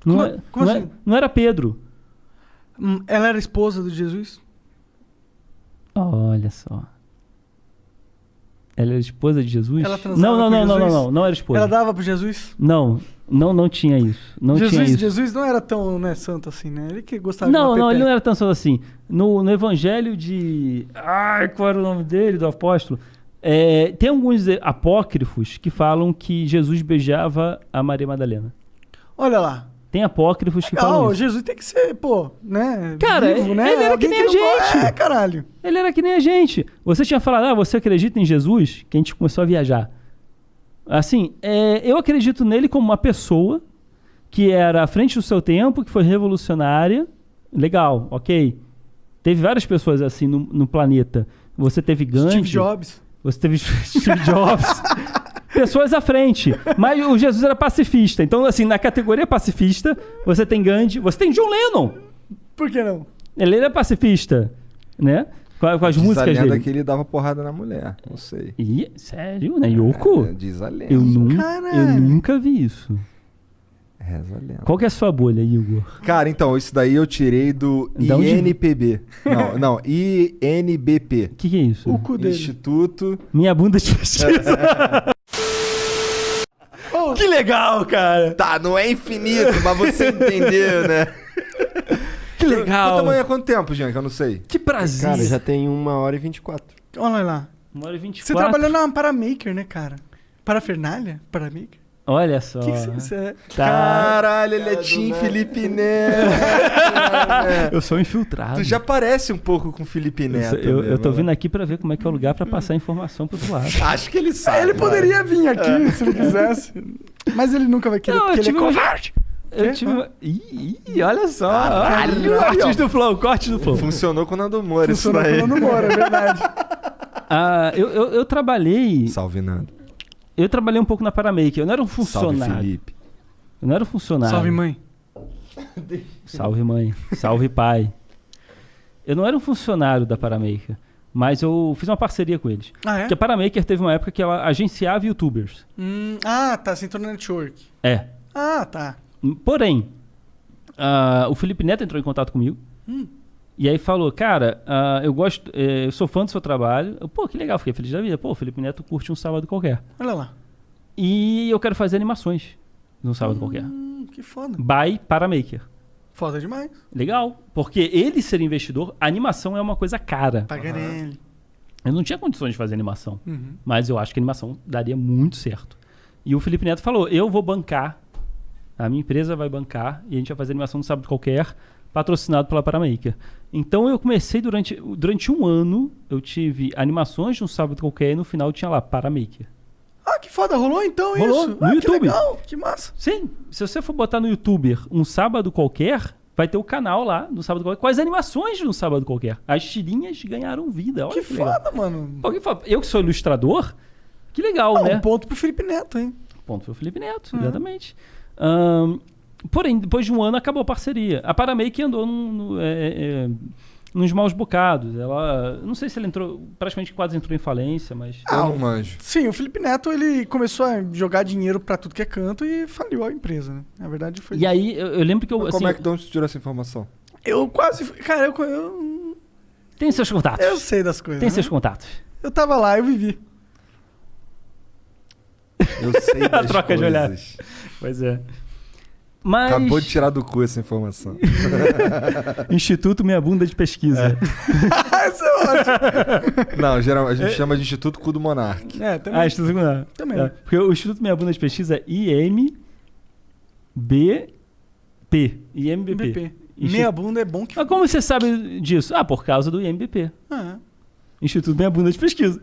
Como assim? Não era Pedro. Ela era esposa de Jesus? Olha só. Ela era esposa de Jesus? Ela transava com Jesus? Não era esposa. Ela dava pro Jesus? Não tinha isso. Não tinha isso. Jesus não era tão santo assim, né? Ele que gostava de Não, uma ele não pepeca. era tão só assim. No evangelho de... Ai, qual era o nome dele, do apóstolo? Tem alguns apócrifos que falam que Jesus beijava a Maria Madalena. Olha lá. Tem apócrifos que falam Legal, isso. Jesus tem que ser, pô, né? Cara, vivo, né? ele era Alguém que nem a não gosta- gente. caralho. Ele era que nem a gente. Você tinha falado, você acredita em Jesus? Que a gente começou a viajar. Assim, eu acredito nele como uma pessoa que era à frente do seu tempo, que foi revolucionária. Legal, ok. Teve várias pessoas assim no planeta. Você teve Gandhi. Steve Jobs. Você teve Steve Jobs. Pessoas à frente. Mas o Jesus era pacifista. Então, assim, na categoria pacifista, você tem Gandhi, você tem John Lennon. Por que não? Ele era pacifista, né? Com as Diz músicas a lenda dele. que ele dava porrada na mulher. Não sei. Sério, né? Yoko? Diz a lenda. Eu Caralho. nunca vi isso. Reza a lenda. Qual que é a sua bolha, Igor? Cara, então, isso daí eu tirei do Da onde- INPB. Não, INBP. O que é isso? O cu dele. Instituto... Minha bunda de pesquisa. Oh, Que legal, cara. Tá, não é infinito, mas você entendeu, né? Que legal. Quanto tamanho é quanto tempo, Jean, que eu não sei. Que prazer. Cara, já tem 1h24. olha lá. 1h24. Você trabalhou na Paramaker, né, cara? Parafernália? Paramaker? Olha só. O que você é? Tá. Caralho, ele é Tim Felipe Neto. Eu sou infiltrado. Tu já parece um pouco com o Felipe Neto. Eu tô mesmo, vindo né? aqui pra ver como é que é o lugar pra passar informação pro outro lado. Acho que ele sabe. Ele poderia vir aqui se ele quisesse. Mas ele nunca vai querer, Não, porque eu ele é tive uma- covarde. Eu tive uma... Ih, olha só. Caralho, Cortes aí, ó. do Flow, corte do Flow. Funcionou com o Nando Moura isso Funcionou daí. quando não mora, é verdade. Ah, eu trabalhei... Salve, Nando. Eu trabalhei um pouco na Paramaker. Eu não era um Salve, funcionário. Felipe. Eu não era um funcionário. Salve, mãe. Salve, mãe. Salve, pai. Eu não era um funcionário da Paramaker, mas eu fiz uma parceria com eles. Ah, é? Porque a Paramaker teve uma época que ela agenciava youtubers. Tá. Você entrou no network. É. Ah, tá. Porém, o Felipe Neto entrou em contato comigo. E aí falou, cara, eu sou fã do seu trabalho. Pô, que legal, fiquei feliz da vida. Pô, o Felipe Neto curte um sábado qualquer. Olha lá. E eu quero fazer animações num sábado qualquer. Que foda. By Paramaker. Foda demais. Legal. Porque ele ser investidor, a animação é uma coisa cara. Pagarelli. Eu não tinha condições de fazer animação. Uhum. Mas eu acho que a animação daria muito certo. E o Felipe Neto falou, eu vou bancar, a minha empresa vai bancar, e a gente vai fazer animação no sábado qualquer, patrocinado pela Paramaker. Então eu comecei durante um ano, eu tive animações de um sábado qualquer, e no final tinha lá Paramaker. Ah, que foda. Rolou então Rolou, isso? no YouTube. Que legal. Que massa. Sim, se você for botar no YouTuber um sábado qualquer, vai ter o canal lá, no sábado qualquer, com as animações de um sábado qualquer. As tirinhas ganharam vida, olha Que que legal. foda, mano. Porque, eu que sou ilustrador, que legal, né? Um ponto pro Felipe Neto, hein? Ponto pro Felipe Neto, exatamente. Porém, depois de um ano acabou a parceria. A Paramaker andou nos maus bocados. Ela, não sei se ela praticamente quase entrou em falência, mas... Eu não manjo. Sim, o Felipe Neto, ele começou a jogar dinheiro pra tudo que é canto e faliu a empresa, né? Na verdade foi E aí, eu lembro que eu... Mas Assim, como é que de onde tu tirou essa informação? Eu quase... Cara, eu tem seus contatos. sei das coisas. Tem né? seus contatos. Eu tava lá, eu vivi. Eu sei das troca de olhar. coisas. Pois é. Mas... Acabou de tirar do cu essa informação. Instituto Minha Bunda de Pesquisa. Isso é ótimo. Não, a gente chama de Instituto Cu do Monark. É, também. Instituto não. Também. É, porque o Instituto Minha Bunda de Pesquisa é IMBP. IMBP. MVP. Meia bunda é bom que... Mas como você sabe disso? Ah, por causa do IMBP. Ah, Instituto Minha Bunda de Pesquisa.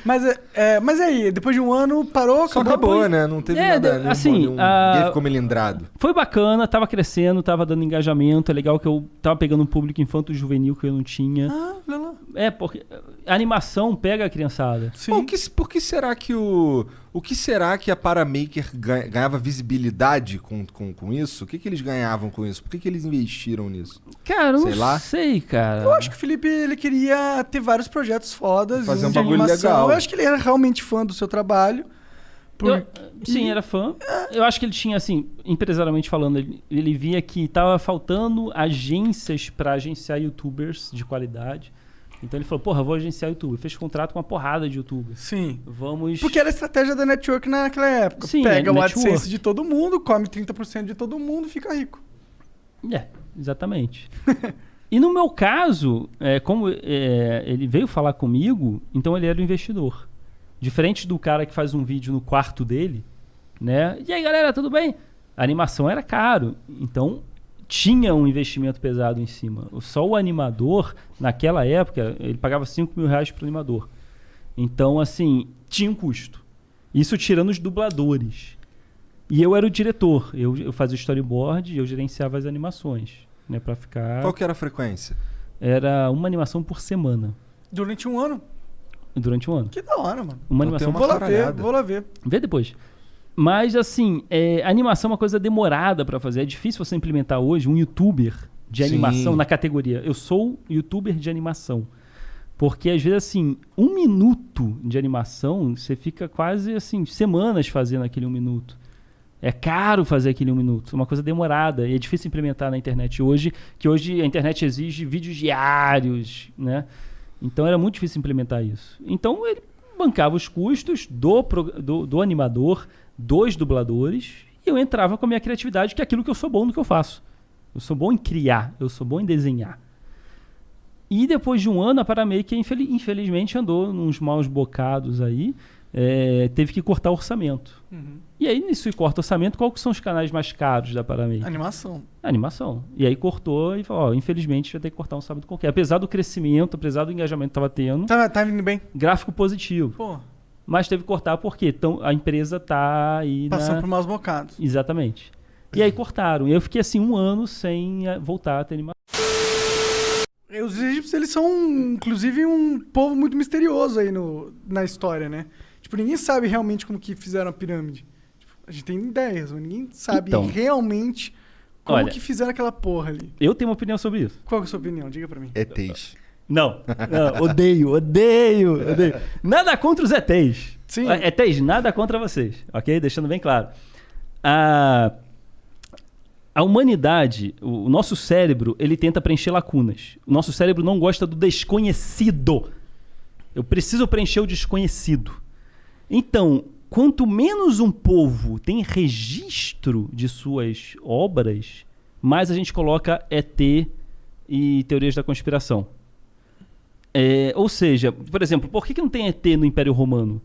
mas aí, depois de um ano, parou, Só acabou. acabou, né? Não teve É, nada. assim, Ninguém ficou melindrado. Foi bacana, tava crescendo, tava dando engajamento. É legal que eu tava pegando um público infanto-juvenil que eu não tinha. Ah, olha lá. É, porque a animação pega a criançada. Sim. Por que será que o que será que a Paramaker ganhava visibilidade com isso? O que eles ganhavam com isso? Por que eles investiram nisso? Cara, eu Sei não lá. sei, cara. Eu acho que o Felipe, ele queria ter vários projetos fodas. Fazer um de bagulho animação. legal. Eu acho que ele era realmente fã do seu trabalho. Sim, era fã. Eu acho que ele tinha, assim, empresarialmente falando, ele via que tava faltando agências pra agenciar youtubers de qualidade. Então ele falou, porra, vou agenciar youtuber. Fez contrato com uma porrada de youtubers. Sim. Vamos... Porque era a estratégia da network naquela época. Sim, Pega é o network. AdSense de todo mundo, come 30% de todo mundo, fica rico. Exatamente. E no meu caso, como ele veio falar comigo, então ele era o investidor. Diferente do cara que faz um vídeo no quarto dele, né? E aí, galera, tudo bem? A animação era caro, então tinha um investimento pesado em cima. Só o animador, naquela época, ele pagava R$5.000 pro animador. Então, assim, tinha um custo. Isso tirando os dubladores. E eu era o diretor. Eu fazia o storyboard e eu gerenciava as animações, né? Pra ficar... Qual que era a frequência? Era uma animação por semana, Durante um ano. durante um ano. Que da hora, mano. Uma Então animação tem Vou uma lá ver, caralhada. vou lá ver. Vê depois. Mas, assim, animação é uma coisa demorada pra fazer. É difícil você implementar hoje um youtuber de Sim. animação na categoria. Eu sou youtuber de animação. Porque, às vezes, assim, 1 minuto de animação, você fica quase, assim, semanas fazendo aquele 1 minuto. É caro fazer aquele 1 minuto, é uma coisa demorada e é difícil implementar na internet hoje, que hoje a internet exige vídeos diários, né? Então era muito difícil implementar isso. Então ele bancava os custos do animador, dos dubladores, e eu entrava com a minha criatividade, que é aquilo que eu sou bom no que eu faço. Eu sou bom em criar, eu sou bom em desenhar. E depois de um ano, a Paramaker, infelizmente, andou nos maus bocados aí, teve que cortar o orçamento. E aí, nisso que corta o orçamento, qual que são os canais mais caros da Paramaker? Animação. E aí cortou e falou, infelizmente, vai ter que cortar um orçamento qualquer. Apesar do crescimento, apesar do engajamento que estava tendo... Tá vindo bem. Gráfico positivo. Pô. Mas teve que cortar porque a empresa tá aí passando por maus bocados. Exatamente. E aí cortaram. E eu fiquei assim 1 ano sem voltar a ter animação. Os egípcios, eles são, inclusive, um povo muito misterioso aí na história, né? Tipo, ninguém sabe realmente como que fizeram a pirâmide. Tipo, a gente tem ideias, mas ninguém sabe realmente como que fizeram aquela porra ali. Eu tenho uma opinião sobre isso. Qual é a sua opinião? Diga pra mim. ETs. Não, odeio. Nada contra os ETs. Sim. ETs, nada contra vocês, ok? Deixando bem claro. A humanidade, o nosso cérebro, ele tenta preencher lacunas. O nosso cérebro não gosta do desconhecido. Eu preciso preencher o desconhecido. Então, quanto menos um povo tem registro de suas obras, mais a gente coloca ET e teorias da conspiração. Ou seja, por exemplo, por que não tem ET no Império Romano?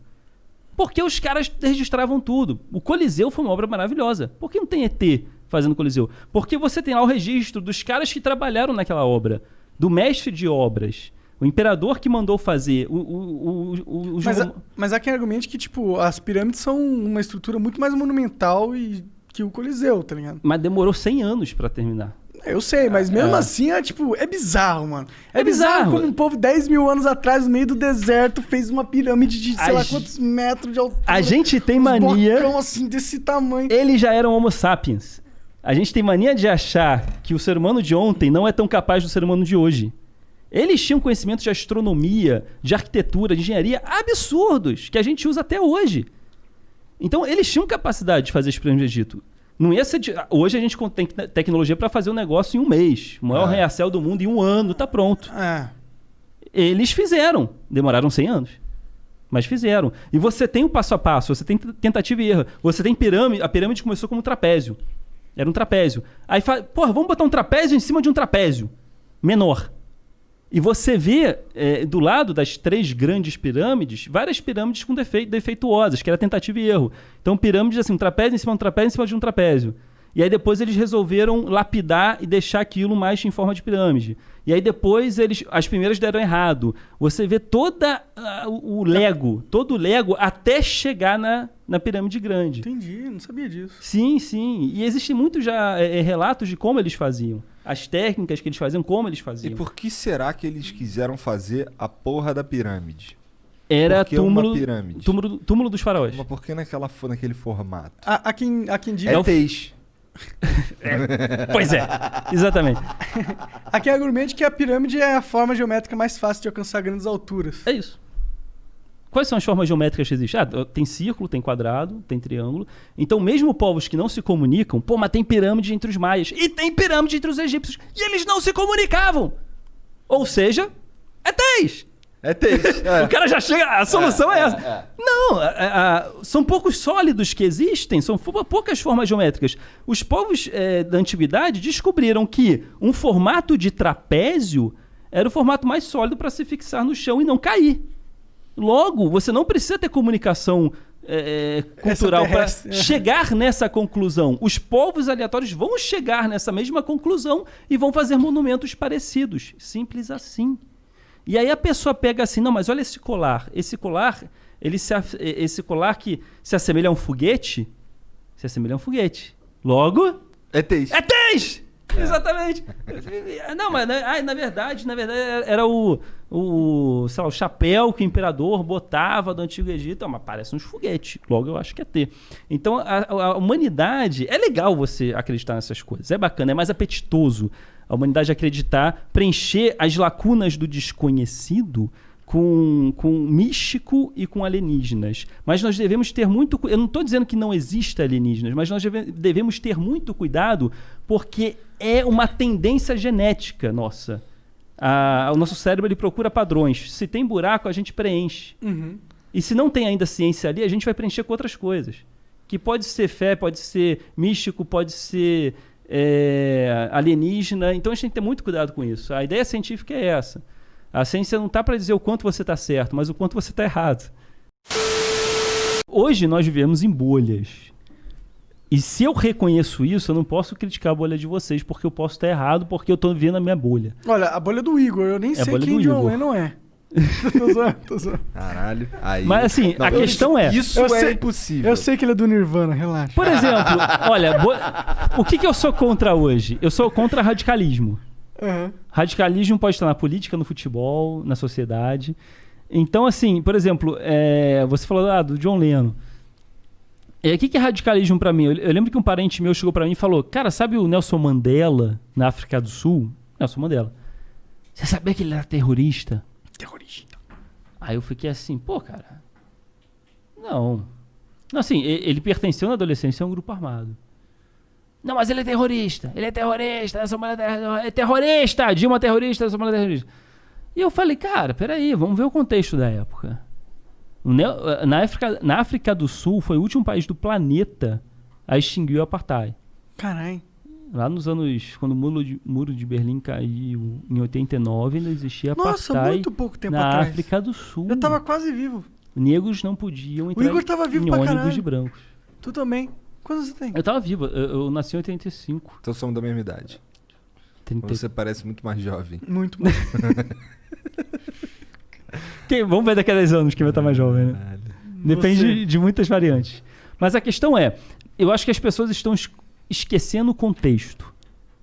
Porque os caras registravam tudo. O Coliseu foi uma obra maravilhosa. Por que não tem ET fazendo o Coliseu? Porque você tem lá o registro dos caras que trabalharam naquela obra, do mestre de obras, o imperador que mandou fazer. Mas há quem argumente que, tipo, as pirâmides são uma estrutura muito mais monumental que o Coliseu, tá ligado? Mas demorou 100 anos pra terminar. Eu sei, mas mesmo assim é bizarro, mano. É bizarro como um povo 10 mil anos atrás, no meio do deserto, fez uma pirâmide de sei lá quantos metros de altura. A gente tem mania... blocão assim, desse tamanho. Eles já eram homo sapiens. A gente tem mania de achar que o ser humano de ontem não é tão capaz do ser humano de hoje. Eles tinham conhecimento de astronomia, de arquitetura, de engenharia absurdos, que a gente usa até hoje. Então, eles tinham capacidade de fazer as pirâmides do Egito. Não ia ser hoje a gente tem tecnologia para fazer um negócio em 1 mês. O maior arranha-céu do mundo em 1 ano, tá pronto. Eles fizeram. Demoraram 100 anos. Mas fizeram. E você tem o passo a passo, você tem tentativa e erro. Você tem pirâmide. A pirâmide começou como um trapézio. Era um trapézio. Aí fala, vamos botar um trapézio em cima de um trapézio menor. E você vê, do lado das 3 grandes pirâmides, várias pirâmides com defeituosas, que era tentativa e erro. Então, pirâmides assim, um trapézio em cima de um trapézio, em cima de um trapézio. E aí depois eles resolveram lapidar e deixar aquilo mais em forma de pirâmide. E aí depois as primeiras deram errado. Você vê todo o Lego até chegar na pirâmide grande. Entendi, não sabia disso. Sim. E existem muitos já relatos de como eles faziam. As técnicas que eles faziam, como eles faziam. E por que será que eles quiseram fazer a porra da pirâmide? Era pirâmide? Túmulo dos faraós. Mas por que naquele formato? Há quem diga... ETs. Pois é, exatamente. Há quem argumente que a pirâmide é a forma geométrica mais fácil de alcançar grandes alturas. É isso. Quais são as formas geométricas que existem? Tem círculo, tem quadrado, tem triângulo. Então, mesmo povos que não se comunicam, mas tem pirâmide entre os maias e tem pirâmide entre os egípcios. E eles não se comunicavam. Ou seja, ETs. O cara já chega... A solução é essa. Não, são poucos sólidos que existem, são poucas formas geométricas. Os povos da antiguidade descobriram que um formato de trapézio era o formato mais sólido para se fixar no chão e não cair. Logo, você não precisa ter comunicação cultural para chegar nessa conclusão. Os povos aleatórios vão chegar nessa mesma conclusão e vão fazer monumentos parecidos. Simples assim. E aí a pessoa pega assim, não, mas olha esse colar. Esse colar que se assemelha a um foguete, Logo... ETs! Exatamente. Não, mas na verdade era sei lá, o chapéu que o imperador botava do Antigo Egito. Mas parece uns foguetes. Logo eu acho que é ET. Então a humanidade... É legal você acreditar nessas coisas. É bacana, é mais apetitoso a humanidade acreditar, preencher as lacunas do desconhecido com místico e com alienígenas. Mas nós devemos ter muito... Eu não estou dizendo que não exista alienígenas, mas nós devemos ter muito cuidado porque é uma tendência genética nossa. O nosso cérebro ele procura padrões. Se tem buraco, a gente preenche. Uhum. E se não tem ainda ciência ali, a gente vai preencher com outras coisas. Que pode ser fé, pode ser místico, pode ser alienígena. Então a gente tem que ter muito cuidado com isso. A ideia científica é essa. A ciência não está para dizer o quanto você está certo, mas o quanto você está errado. Hoje nós vivemos em bolhas. E se eu reconheço isso, eu não posso criticar a bolha de vocês, porque eu posso estar errado, porque eu estou vivendo a minha bolha. Olha, a bolha do Igor, eu nem sei quem John Lennon é. Tô zoando. Caralho. Aí... Mas assim, a questão é... Isso impossível. Eu sei que ele é do Nirvana, relaxa. Por exemplo, olha, o que eu sou contra hoje? Eu sou contra radicalismo. Uhum. Radicalismo pode estar na política, no futebol, na sociedade. Então, assim, por exemplo, você falou do John Lennon. O que é radicalismo pra mim? Eu lembro que um parente meu chegou pra mim e falou: cara, sabe o Nelson Mandela na África do Sul? Nelson Mandela. Você sabia que ele era terrorista? Terrorista. Aí eu fiquei assim, pô, cara. Não. Não, assim, ele pertenceu na adolescência a um grupo armado. Não, mas ele é terrorista. Ele é terrorista. Nelson Mandela é terrorista. Dilma é terrorista. Nelson Mandela é terrorista. E eu falei, cara, peraí, vamos ver o contexto da época. Na África do Sul foi o último país do planeta a extinguir o apartheid. Caralho. Lá nos anos, quando o muro de Berlim caiu em 89, ainda existia apartheid. Nossa, muito pouco tempo na atrás. África do Sul. Eu tava quase vivo. Negros não podiam entrar Igor tava vivo em pra ônibus caralho. de brancos. Tu também. Quantos você tem? Eu tava vivo, eu nasci em 85. Então somos da mesma idade. 30... Você parece muito mais jovem. Muito bom. Vamos ver daqui a 10 anos quem vai estar mais jovem, né? Caralho. Depende de muitas variantes. Mas a questão é, eu acho que as pessoas estão esquecendo o contexto.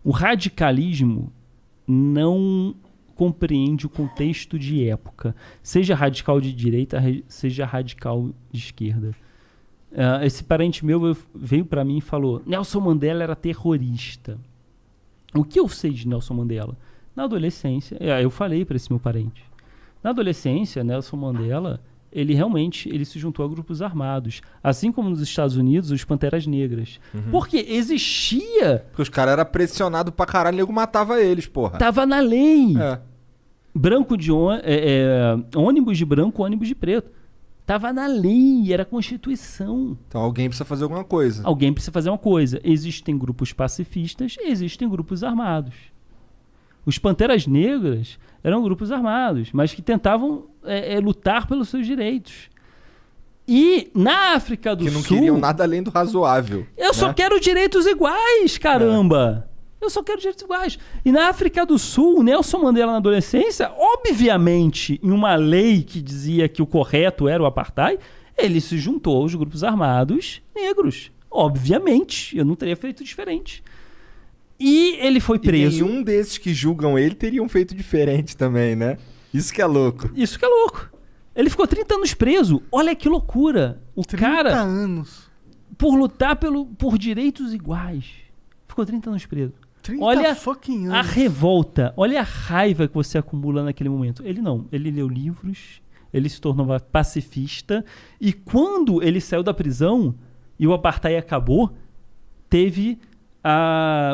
O radicalismo não compreende o contexto de época. Seja radical de direita, seja radical de esquerda. Esse parente meu veio para mim e falou: Nelson Mandela era terrorista. O que eu sei de Nelson Mandela? Na adolescência, eu falei para esse meu parente. Na adolescência, Nelson Mandela, ele se juntou a grupos armados. Assim como nos Estados Unidos, os Panteras Negras. Uhum. Porque existia... Porque os caras eram pressionados pra caralho, o nego matava eles, porra. Tava na lei. É. Branco de ônibus de branco, ônibus de preto. Tava na lei, era a Constituição. Então alguém precisa fazer alguma coisa. Alguém precisa fazer uma coisa. Existem grupos pacifistas, existem grupos armados. Os Panteras Negras eram grupos armados, mas que tentavam lutar pelos seus direitos. E na África do Sul... Que não queriam nada além do razoável. Eu só quero direitos iguais, caramba! Eu só quero direitos iguais. E na África do Sul, o Nelson Mandela na adolescência, obviamente, em uma lei que dizia que o correto era o apartheid, ele se juntou aos grupos armados negros. Obviamente. Eu não teria feito diferente. E ele foi preso. E nenhum desses que julgam ele teriam feito diferente também, né? Isso que é louco. Isso que é louco. Ele ficou 30 anos preso. Olha que loucura. O 30 cara, anos. por lutar por direitos iguais, ficou 30 anos preso. 30 Olha fucking anos. a revolta, olha a raiva que você acumula naquele momento. Ele não, ele leu livros, ele se tornou pacifista, e quando ele saiu da prisão e o apartheid acabou, teve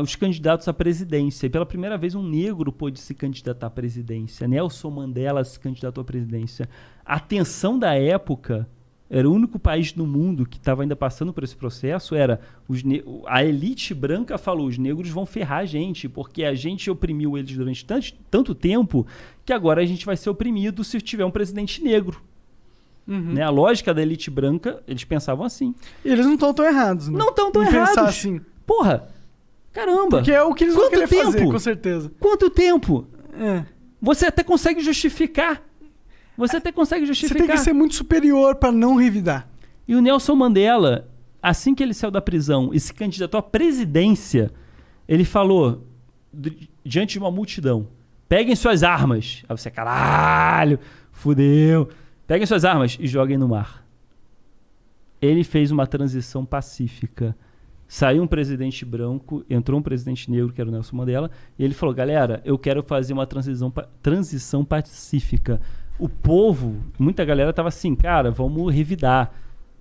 os candidatos à presidência. E pela primeira vez um negro pôde se candidatar à presidência. Nelson Mandela se candidatou à presidência. A tensão da época, era o único país no mundo que estava ainda passando por esse processo, era a elite branca falou: os negros vão ferrar a gente, porque a gente oprimiu eles durante tanto tempo que agora a gente vai ser oprimido se tiver um presidente negro. Uhum. Né? A lógica da elite branca, eles pensavam assim. E eles não estão tão errados, né? Não estão tão Em errados. pensar assim. Porra, caramba. Porque é o que eles vão Quanto querer fazer, tempo? com certeza. Quanto tempo? É. Você até consegue justificar. Você tem que ser muito superior pra não revidar. E o Nelson Mandela, assim que ele saiu da prisão e se candidatou à presidência, ele falou, diante de uma multidão: peguem suas armas. Aí você, caralho, fudeu. Peguem suas armas e joguem no mar. Ele fez uma transição pacífica. Saiu um presidente branco, entrou um presidente negro, que era o Nelson Mandela, e ele falou: galera, eu quero fazer uma transição pacífica. o povo, muita galera tava assim, cara, vamos revidar.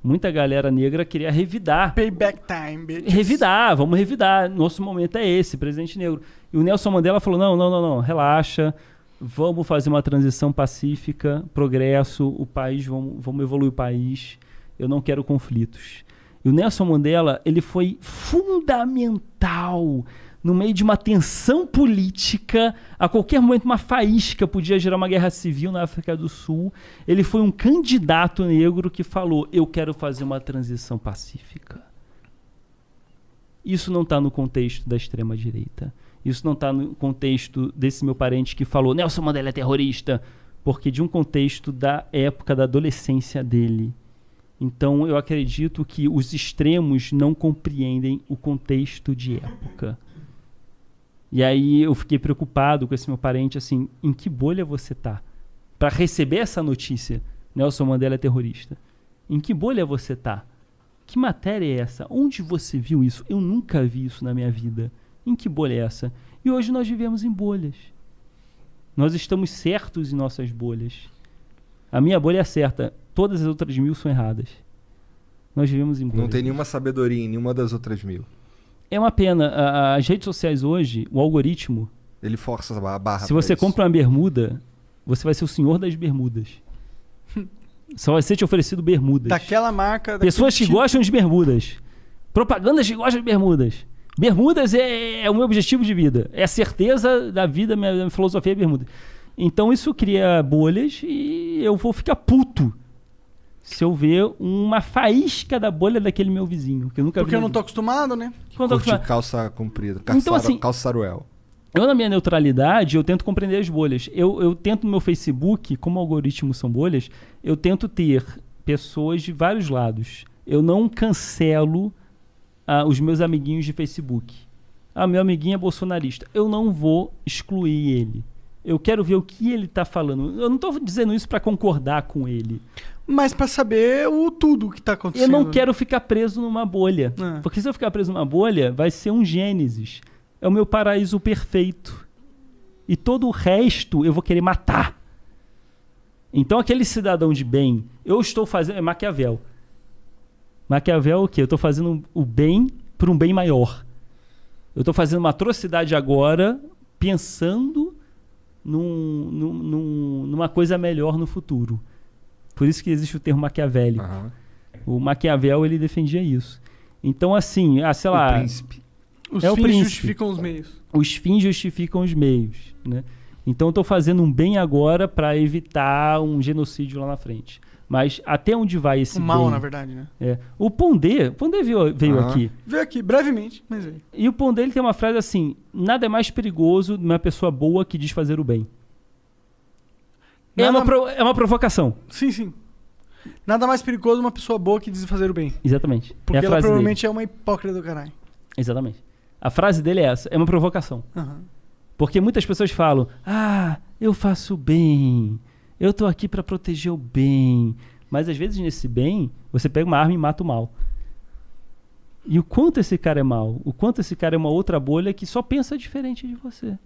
Muita galera negra queria revidar. Payback time, bitch. Revidar, vamos revidar. Nosso momento é esse, presidente negro. E o Nelson Mandela falou, não, relaxa. Vamos fazer uma transição pacífica, progresso, o país, vamos evoluir o país. Eu não quero conflitos. E o Nelson Mandela, ele foi fundamental no meio de uma tensão política. A qualquer momento, uma faísca podia gerar uma guerra civil na África do Sul. Ele foi um candidato negro que falou, eu quero fazer uma transição pacífica. Isso não está no contexto da extrema-direita. Isso não está no contexto desse meu parente que falou, Nelson Mandela é terrorista, porque de um contexto da época da adolescência dele. Então, eu acredito que os extremos não compreendem o contexto de época. E aí eu fiquei preocupado com esse meu parente, assim, em que bolha você tá? Para receber essa notícia, Nelson Mandela é terrorista. Em que bolha você tá? Que matéria é essa? Onde você viu isso? Eu nunca vi isso na minha vida. Em que bolha é essa? E hoje nós vivemos em bolhas. Nós estamos certos em nossas bolhas. A minha bolha é certa. Todas as outras 1000 são erradas. Nós vivemos em bolhas. Não tem nenhuma sabedoria em nenhuma das outras 1000. É uma pena. As redes sociais hoje, o algoritmo... Ele força a barra. Se você pra isso. compra uma bermuda, você vai ser o senhor das bermudas. Só vai ser te oferecido bermudas. Daquela marca... Pessoas que gostam de bermudas. Propagandas que gostam de bermudas. Bermudas é o meu objetivo de vida. É a certeza da vida, minha filosofia é bermuda. Então isso cria bolhas e eu vou ficar puto se eu ver uma faísca da bolha daquele meu vizinho. Que eu nunca vi. Porque eu não tô acostumado, né? Curte calça comprida. Então, assim, calçaruel. Eu, na minha neutralidade, eu tento compreender as bolhas. Eu tento no meu Facebook, como algoritmos são bolhas, eu tento ter pessoas de vários lados. Eu não cancelo os meus amiguinhos de Facebook. Meu amiguinho é bolsonarista. Eu não vou excluir ele. Eu quero ver o que ele está falando. Eu não estou dizendo isso para concordar com ele. Mas para saber tudo que tá acontecendo. Eu não quero ficar preso numa bolha. Porque se eu ficar preso numa bolha, vai ser um Gênesis. É o meu paraíso perfeito. E todo o resto eu vou querer matar. Então aquele cidadão de bem, eu estou fazendo... É Maquiavel. Maquiavel é o quê? Eu estou fazendo o bem por um bem maior. Eu estou fazendo uma atrocidade agora, pensando numa coisa melhor no futuro. Por isso que existe o termo maquiavélico. O Maquiavel, ele defendia isso. Então, assim, sei lá... O príncipe. Os o fins príncipe. justificam os meios. Os fins justificam os meios, né? Então, eu estou fazendo um bem agora para evitar um genocídio lá na frente. Mas até onde vai esse bem? O mal, na verdade, né? O Pondé veio aqui. Veio aqui, brevemente, mas veio. E o Pondé, ele tem uma frase assim, nada é mais perigoso de uma pessoa boa que diz fazer o bem. É uma provocação. Sim. Nada mais perigoso uma pessoa boa que diz fazer o bem. Exatamente. Porque a ela frase provavelmente dele. é uma hipócrita do caralho. Exatamente. A frase dele é essa, é uma provocação. Porque muitas pessoas falam, eu faço bem, eu tô aqui para proteger o bem. Mas às vezes nesse bem, você pega uma arma e mata o mal. E o quanto esse cara é mau, o quanto esse cara é uma outra bolha que só pensa diferente de você.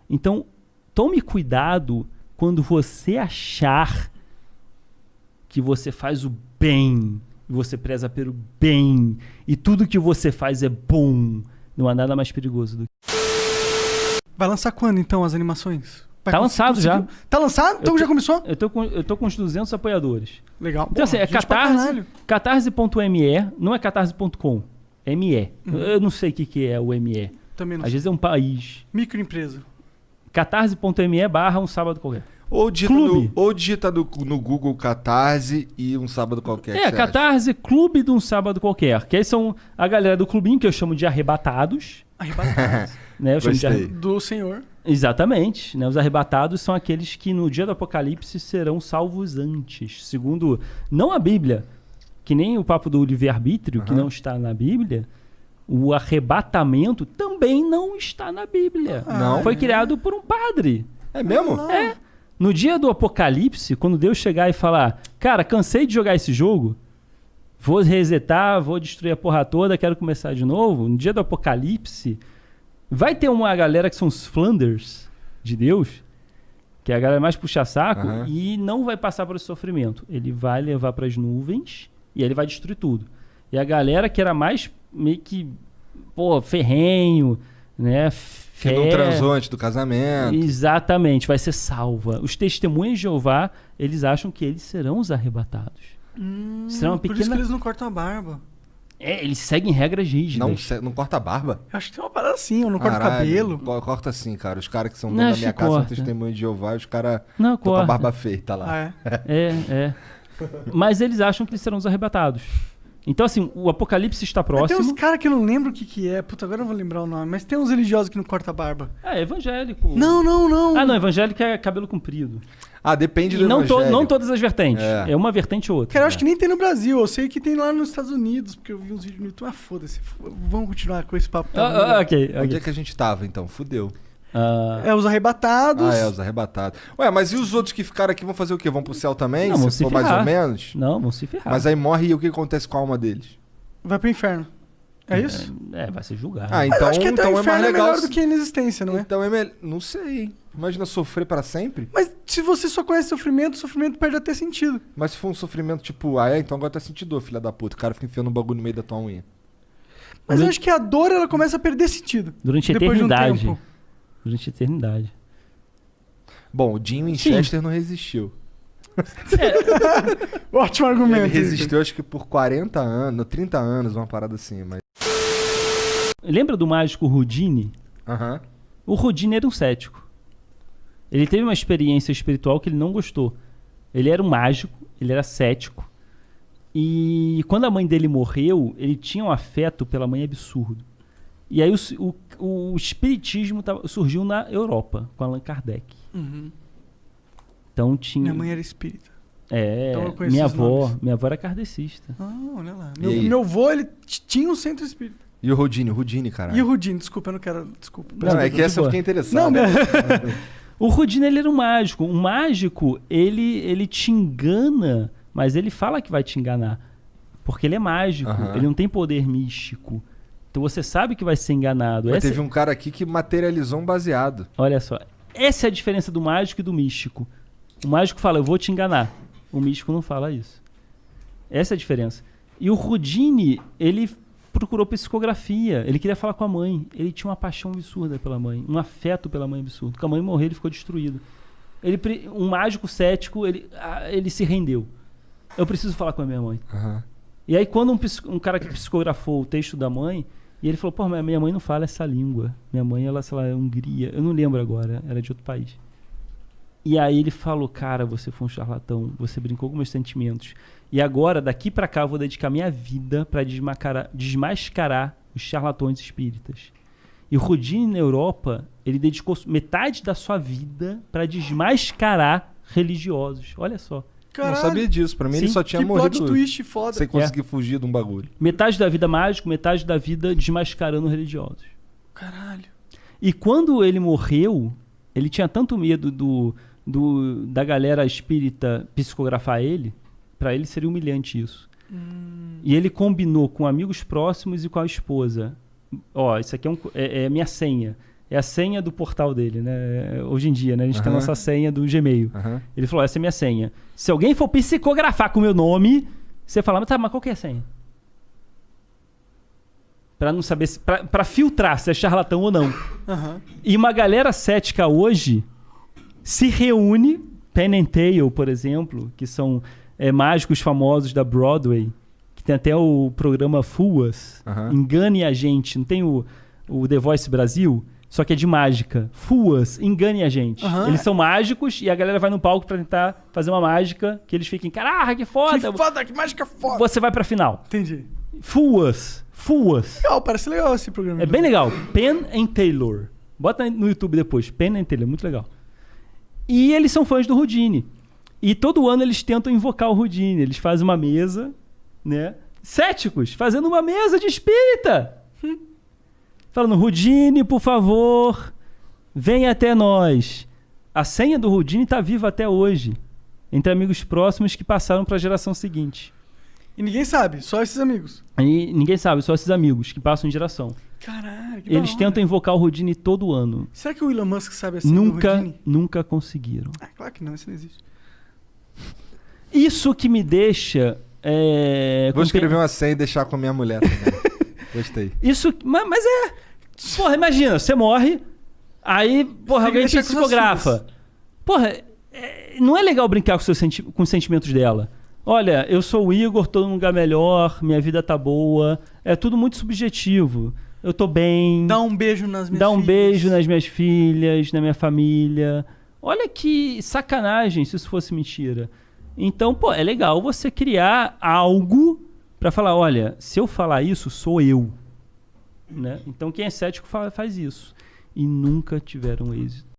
Então, tome cuidado quando você achar que você faz o bem, e você preza pelo bem, e tudo que você faz é bom. Não há nada mais perigoso do que... Vai lançar quando, então, as animações? Tá lançado já. Tá lançado? Então já começou? Eu tô com uns 200 apoiadores. Legal. Então, assim, é catarse.me, não é catarse.com. ME. Eu não sei o que é o ME. Também não Às sei. vezes é um país. Microempresa. catarse.me / um sábado qualquer. Ou digita no Google Catarse e um sábado qualquer. Catarse Clube de um sábado qualquer. Que aí são a galera do clubinho, que eu chamo de arrebatados. Arrebatados. Né? Eu chamo de Do Senhor. Exatamente. Né? Os arrebatados são aqueles que no dia do Apocalipse serão salvos antes. Segundo, não a Bíblia, que nem o papo do livre-arbítrio, que não está na Bíblia, o arrebatamento também não está na Bíblia. Não? Foi criado por um padre. É mesmo? É. No dia do Apocalipse, quando Deus chegar e falar, cara, cansei de jogar esse jogo, vou resetar, vou destruir a porra toda, quero começar de novo. No dia do Apocalipse, vai ter uma galera que são os Flanders de Deus, que é a galera mais puxa-saco, Aham. e não vai passar por esse sofrimento. Ele vai levar para as nuvens e aí ele vai destruir tudo. E a galera que era mais meio que, ferrenho, né? Que não transou antes do casamento. Exatamente, vai ser salva. Os testemunhas de Jeová, eles acham que eles serão os arrebatados. Será uma Por isso pequena... que eles não cortam a barba. eles seguem regras rígidas. Não corta a barba? Eu acho que tem uma parada assim, eu não corto Caralho, cabelo. Corta assim, cara. Os caras que são Não, donos da acho minha que casa são corta. testemunhos de Jeová, os caras Não, estão com a corta. barba feita lá. Ah, é? É. Mas eles acham que eles serão os arrebatados. Então, assim, o apocalipse está Mas próximo. tem uns caras que eu não lembro o que é. Puta, agora eu não vou lembrar o nome. Mas tem uns religiosos que não cortam a barba. É evangélico. Não. Ah, não, evangélico é cabelo comprido. Depende E do não, evangelho. não todas as vertentes. É. É uma vertente ou outra. Cara, eu acho que nem tem no Brasil. Eu sei que tem lá nos Estados Unidos, porque eu vi uns vídeos no YouTube. Foda-se. Vamos continuar com esse papo. Ok. Onde é que a gente tava, então? Fudeu. É os arrebatados. Os arrebatados. Ué, mas e os outros que ficaram aqui vão fazer o quê? Vão pro céu também? Não, vão se se for mais ferrar. ou menos? Não, vão se ferrar. Mas aí morre e o que acontece com a alma deles? Vai pro inferno. É isso? Vai ser julgado. Mas Então, eu acho que até então o é inferno mais legal. melhor do que a inexistência, não é? Então é melhor. Não sei. Imagina sofrer pra sempre. Mas se você só conhece sofrimento, o sofrimento perde até sentido. Mas se for um sofrimento tipo, então agora tá sentindo dor, filha da puta. O cara fica enfiando um bagulho no meio da tua unha. Mas eu acho que a dor, ela começa a perder sentido. Durante a depois de um eternidade. tempo. Durante a eternidade. Bom, o Jim Winchester não resistiu. Ótimo argumento. Ele resistiu acho que por 40 anos, 30 anos, uma parada assim. Mas... Lembra do mágico Houdini? Aham. O Houdini era um cético. Ele teve uma experiência espiritual que ele não gostou. Ele era um mágico, ele era cético. E quando a mãe dele morreu, ele tinha um afeto pela mãe absurdo. E aí o espiritismo surgiu na Europa, com Allan Kardec. Uhum. Então tinha... Minha mãe era espírita. É, Então eu conheço minha os avó nomes. era kardecista. Olha lá. E aí? Meu avô, ele tinha um centro espírita. E o Houdini, cara. E o Rudinho, desculpa, eu não quero... Desculpa. Não, é que essa eu boa. fiquei interessado. Não, meu... O Houdini, ele era um mágico. Um mágico, ele te engana, mas ele fala que vai te enganar. Porque ele é mágico, Aham. ele não tem poder místico. Então você sabe que vai ser enganado. Mas teve um cara aqui que materializou um baseado. Olha só, essa é a diferença do mágico e do místico. O mágico fala, eu vou te enganar. O místico não fala isso. Essa é a diferença. E o Houdini, ele procurou psicografia. Ele queria falar com a mãe. Ele tinha uma paixão absurda pela mãe. Um afeto pela mãe absurdo. Quando a mãe morreu, ele ficou destruído. Um mágico cético, ele se rendeu. Eu preciso falar com a minha mãe. Aham. E aí quando um cara que psicografou o texto da mãe, e ele falou, pô, mas minha mãe não fala essa língua. Minha mãe, ela, sei lá, é Hungria. Eu não lembro agora, era de outro país. E aí ele falou, cara, você foi um charlatão, você brincou com meus sentimentos. E agora, daqui pra cá, eu vou dedicar minha vida pra desmascarar os charlatões espíritas. E o Houdini, na Europa, ele dedicou metade da sua vida pra desmascarar religiosos. Olha só. Não sabia disso. Pra mim ele Sim, só tinha que morrido plot twist foda. sem conseguir fugir de um bagulho. Metade da vida mágico, metade da vida desmascarando religiosos. Caralho. E quando ele morreu, ele tinha tanto medo da galera espírita psicografar ele, pra ele seria humilhante isso. E ele combinou com amigos próximos e com a esposa. Ó, isso aqui é minha senha. É a senha do portal dele, né? Hoje em dia, né? A gente tem a nossa senha do Gmail. Aham. Ele falou, essa é minha senha. Se alguém for psicografar com o meu nome, você fala, mas qual que é a senha? Pra não saber, pra filtrar se é charlatão ou não. Aham. E uma galera cética hoje se reúne, Penn and Teller, por exemplo, que são mágicos famosos da Broadway, que tem até o programa Fuas, Aham. Engane a Gente, não tem o The Voice Brasil? Só que é de mágica. Fuas, engane a gente. Aham. Eles são mágicos e a galera vai no palco pra tentar fazer uma mágica que eles fiquem, caraca, que foda! Que foda, que mágica foda. Você vai pra final. Entendi. Fuas. Legal, parece legal esse programa. É bem legal. Penn and Teller. Bota no YouTube depois. Penn and Teller, muito legal. E eles são fãs do Houdini. E todo ano eles tentam invocar o Houdini. Eles fazem uma mesa, né? Céticos, fazendo uma mesa de espírita. Falando, Houdini, por favor, venha até nós. A senha do Houdini está viva até hoje. Entre amigos próximos que passaram para a geração seguinte. E ninguém sabe, só esses amigos. E ninguém sabe, só esses amigos que passam em geração. Caralho, que Eles da hora. tentam invocar o Houdini todo ano. Será que o Elon Musk sabe assim do Houdini? Nunca conseguiram. Ah, claro que não, isso não existe. Isso que me deixa... Vou escrever uma senha e deixar com a minha mulher também. Gostei. Isso, mas é... Porra, imagina, você morre, aí, porra, alguém te deixar com suas psicografa. Porra, não é legal brincar com os sentimentos dela. Olha, eu sou o Igor, tô num lugar melhor, minha vida tá boa. É tudo muito subjetivo. Eu tô bem. Dá um beijo nas minhas Dá um filhas. beijo nas minhas filhas, na minha família. Olha que sacanagem se isso fosse mentira. Então, pô, é legal você criar algo pra falar, olha, se eu falar isso, sou eu. Né? Então quem é cético faz isso. E nunca tiveram êxito.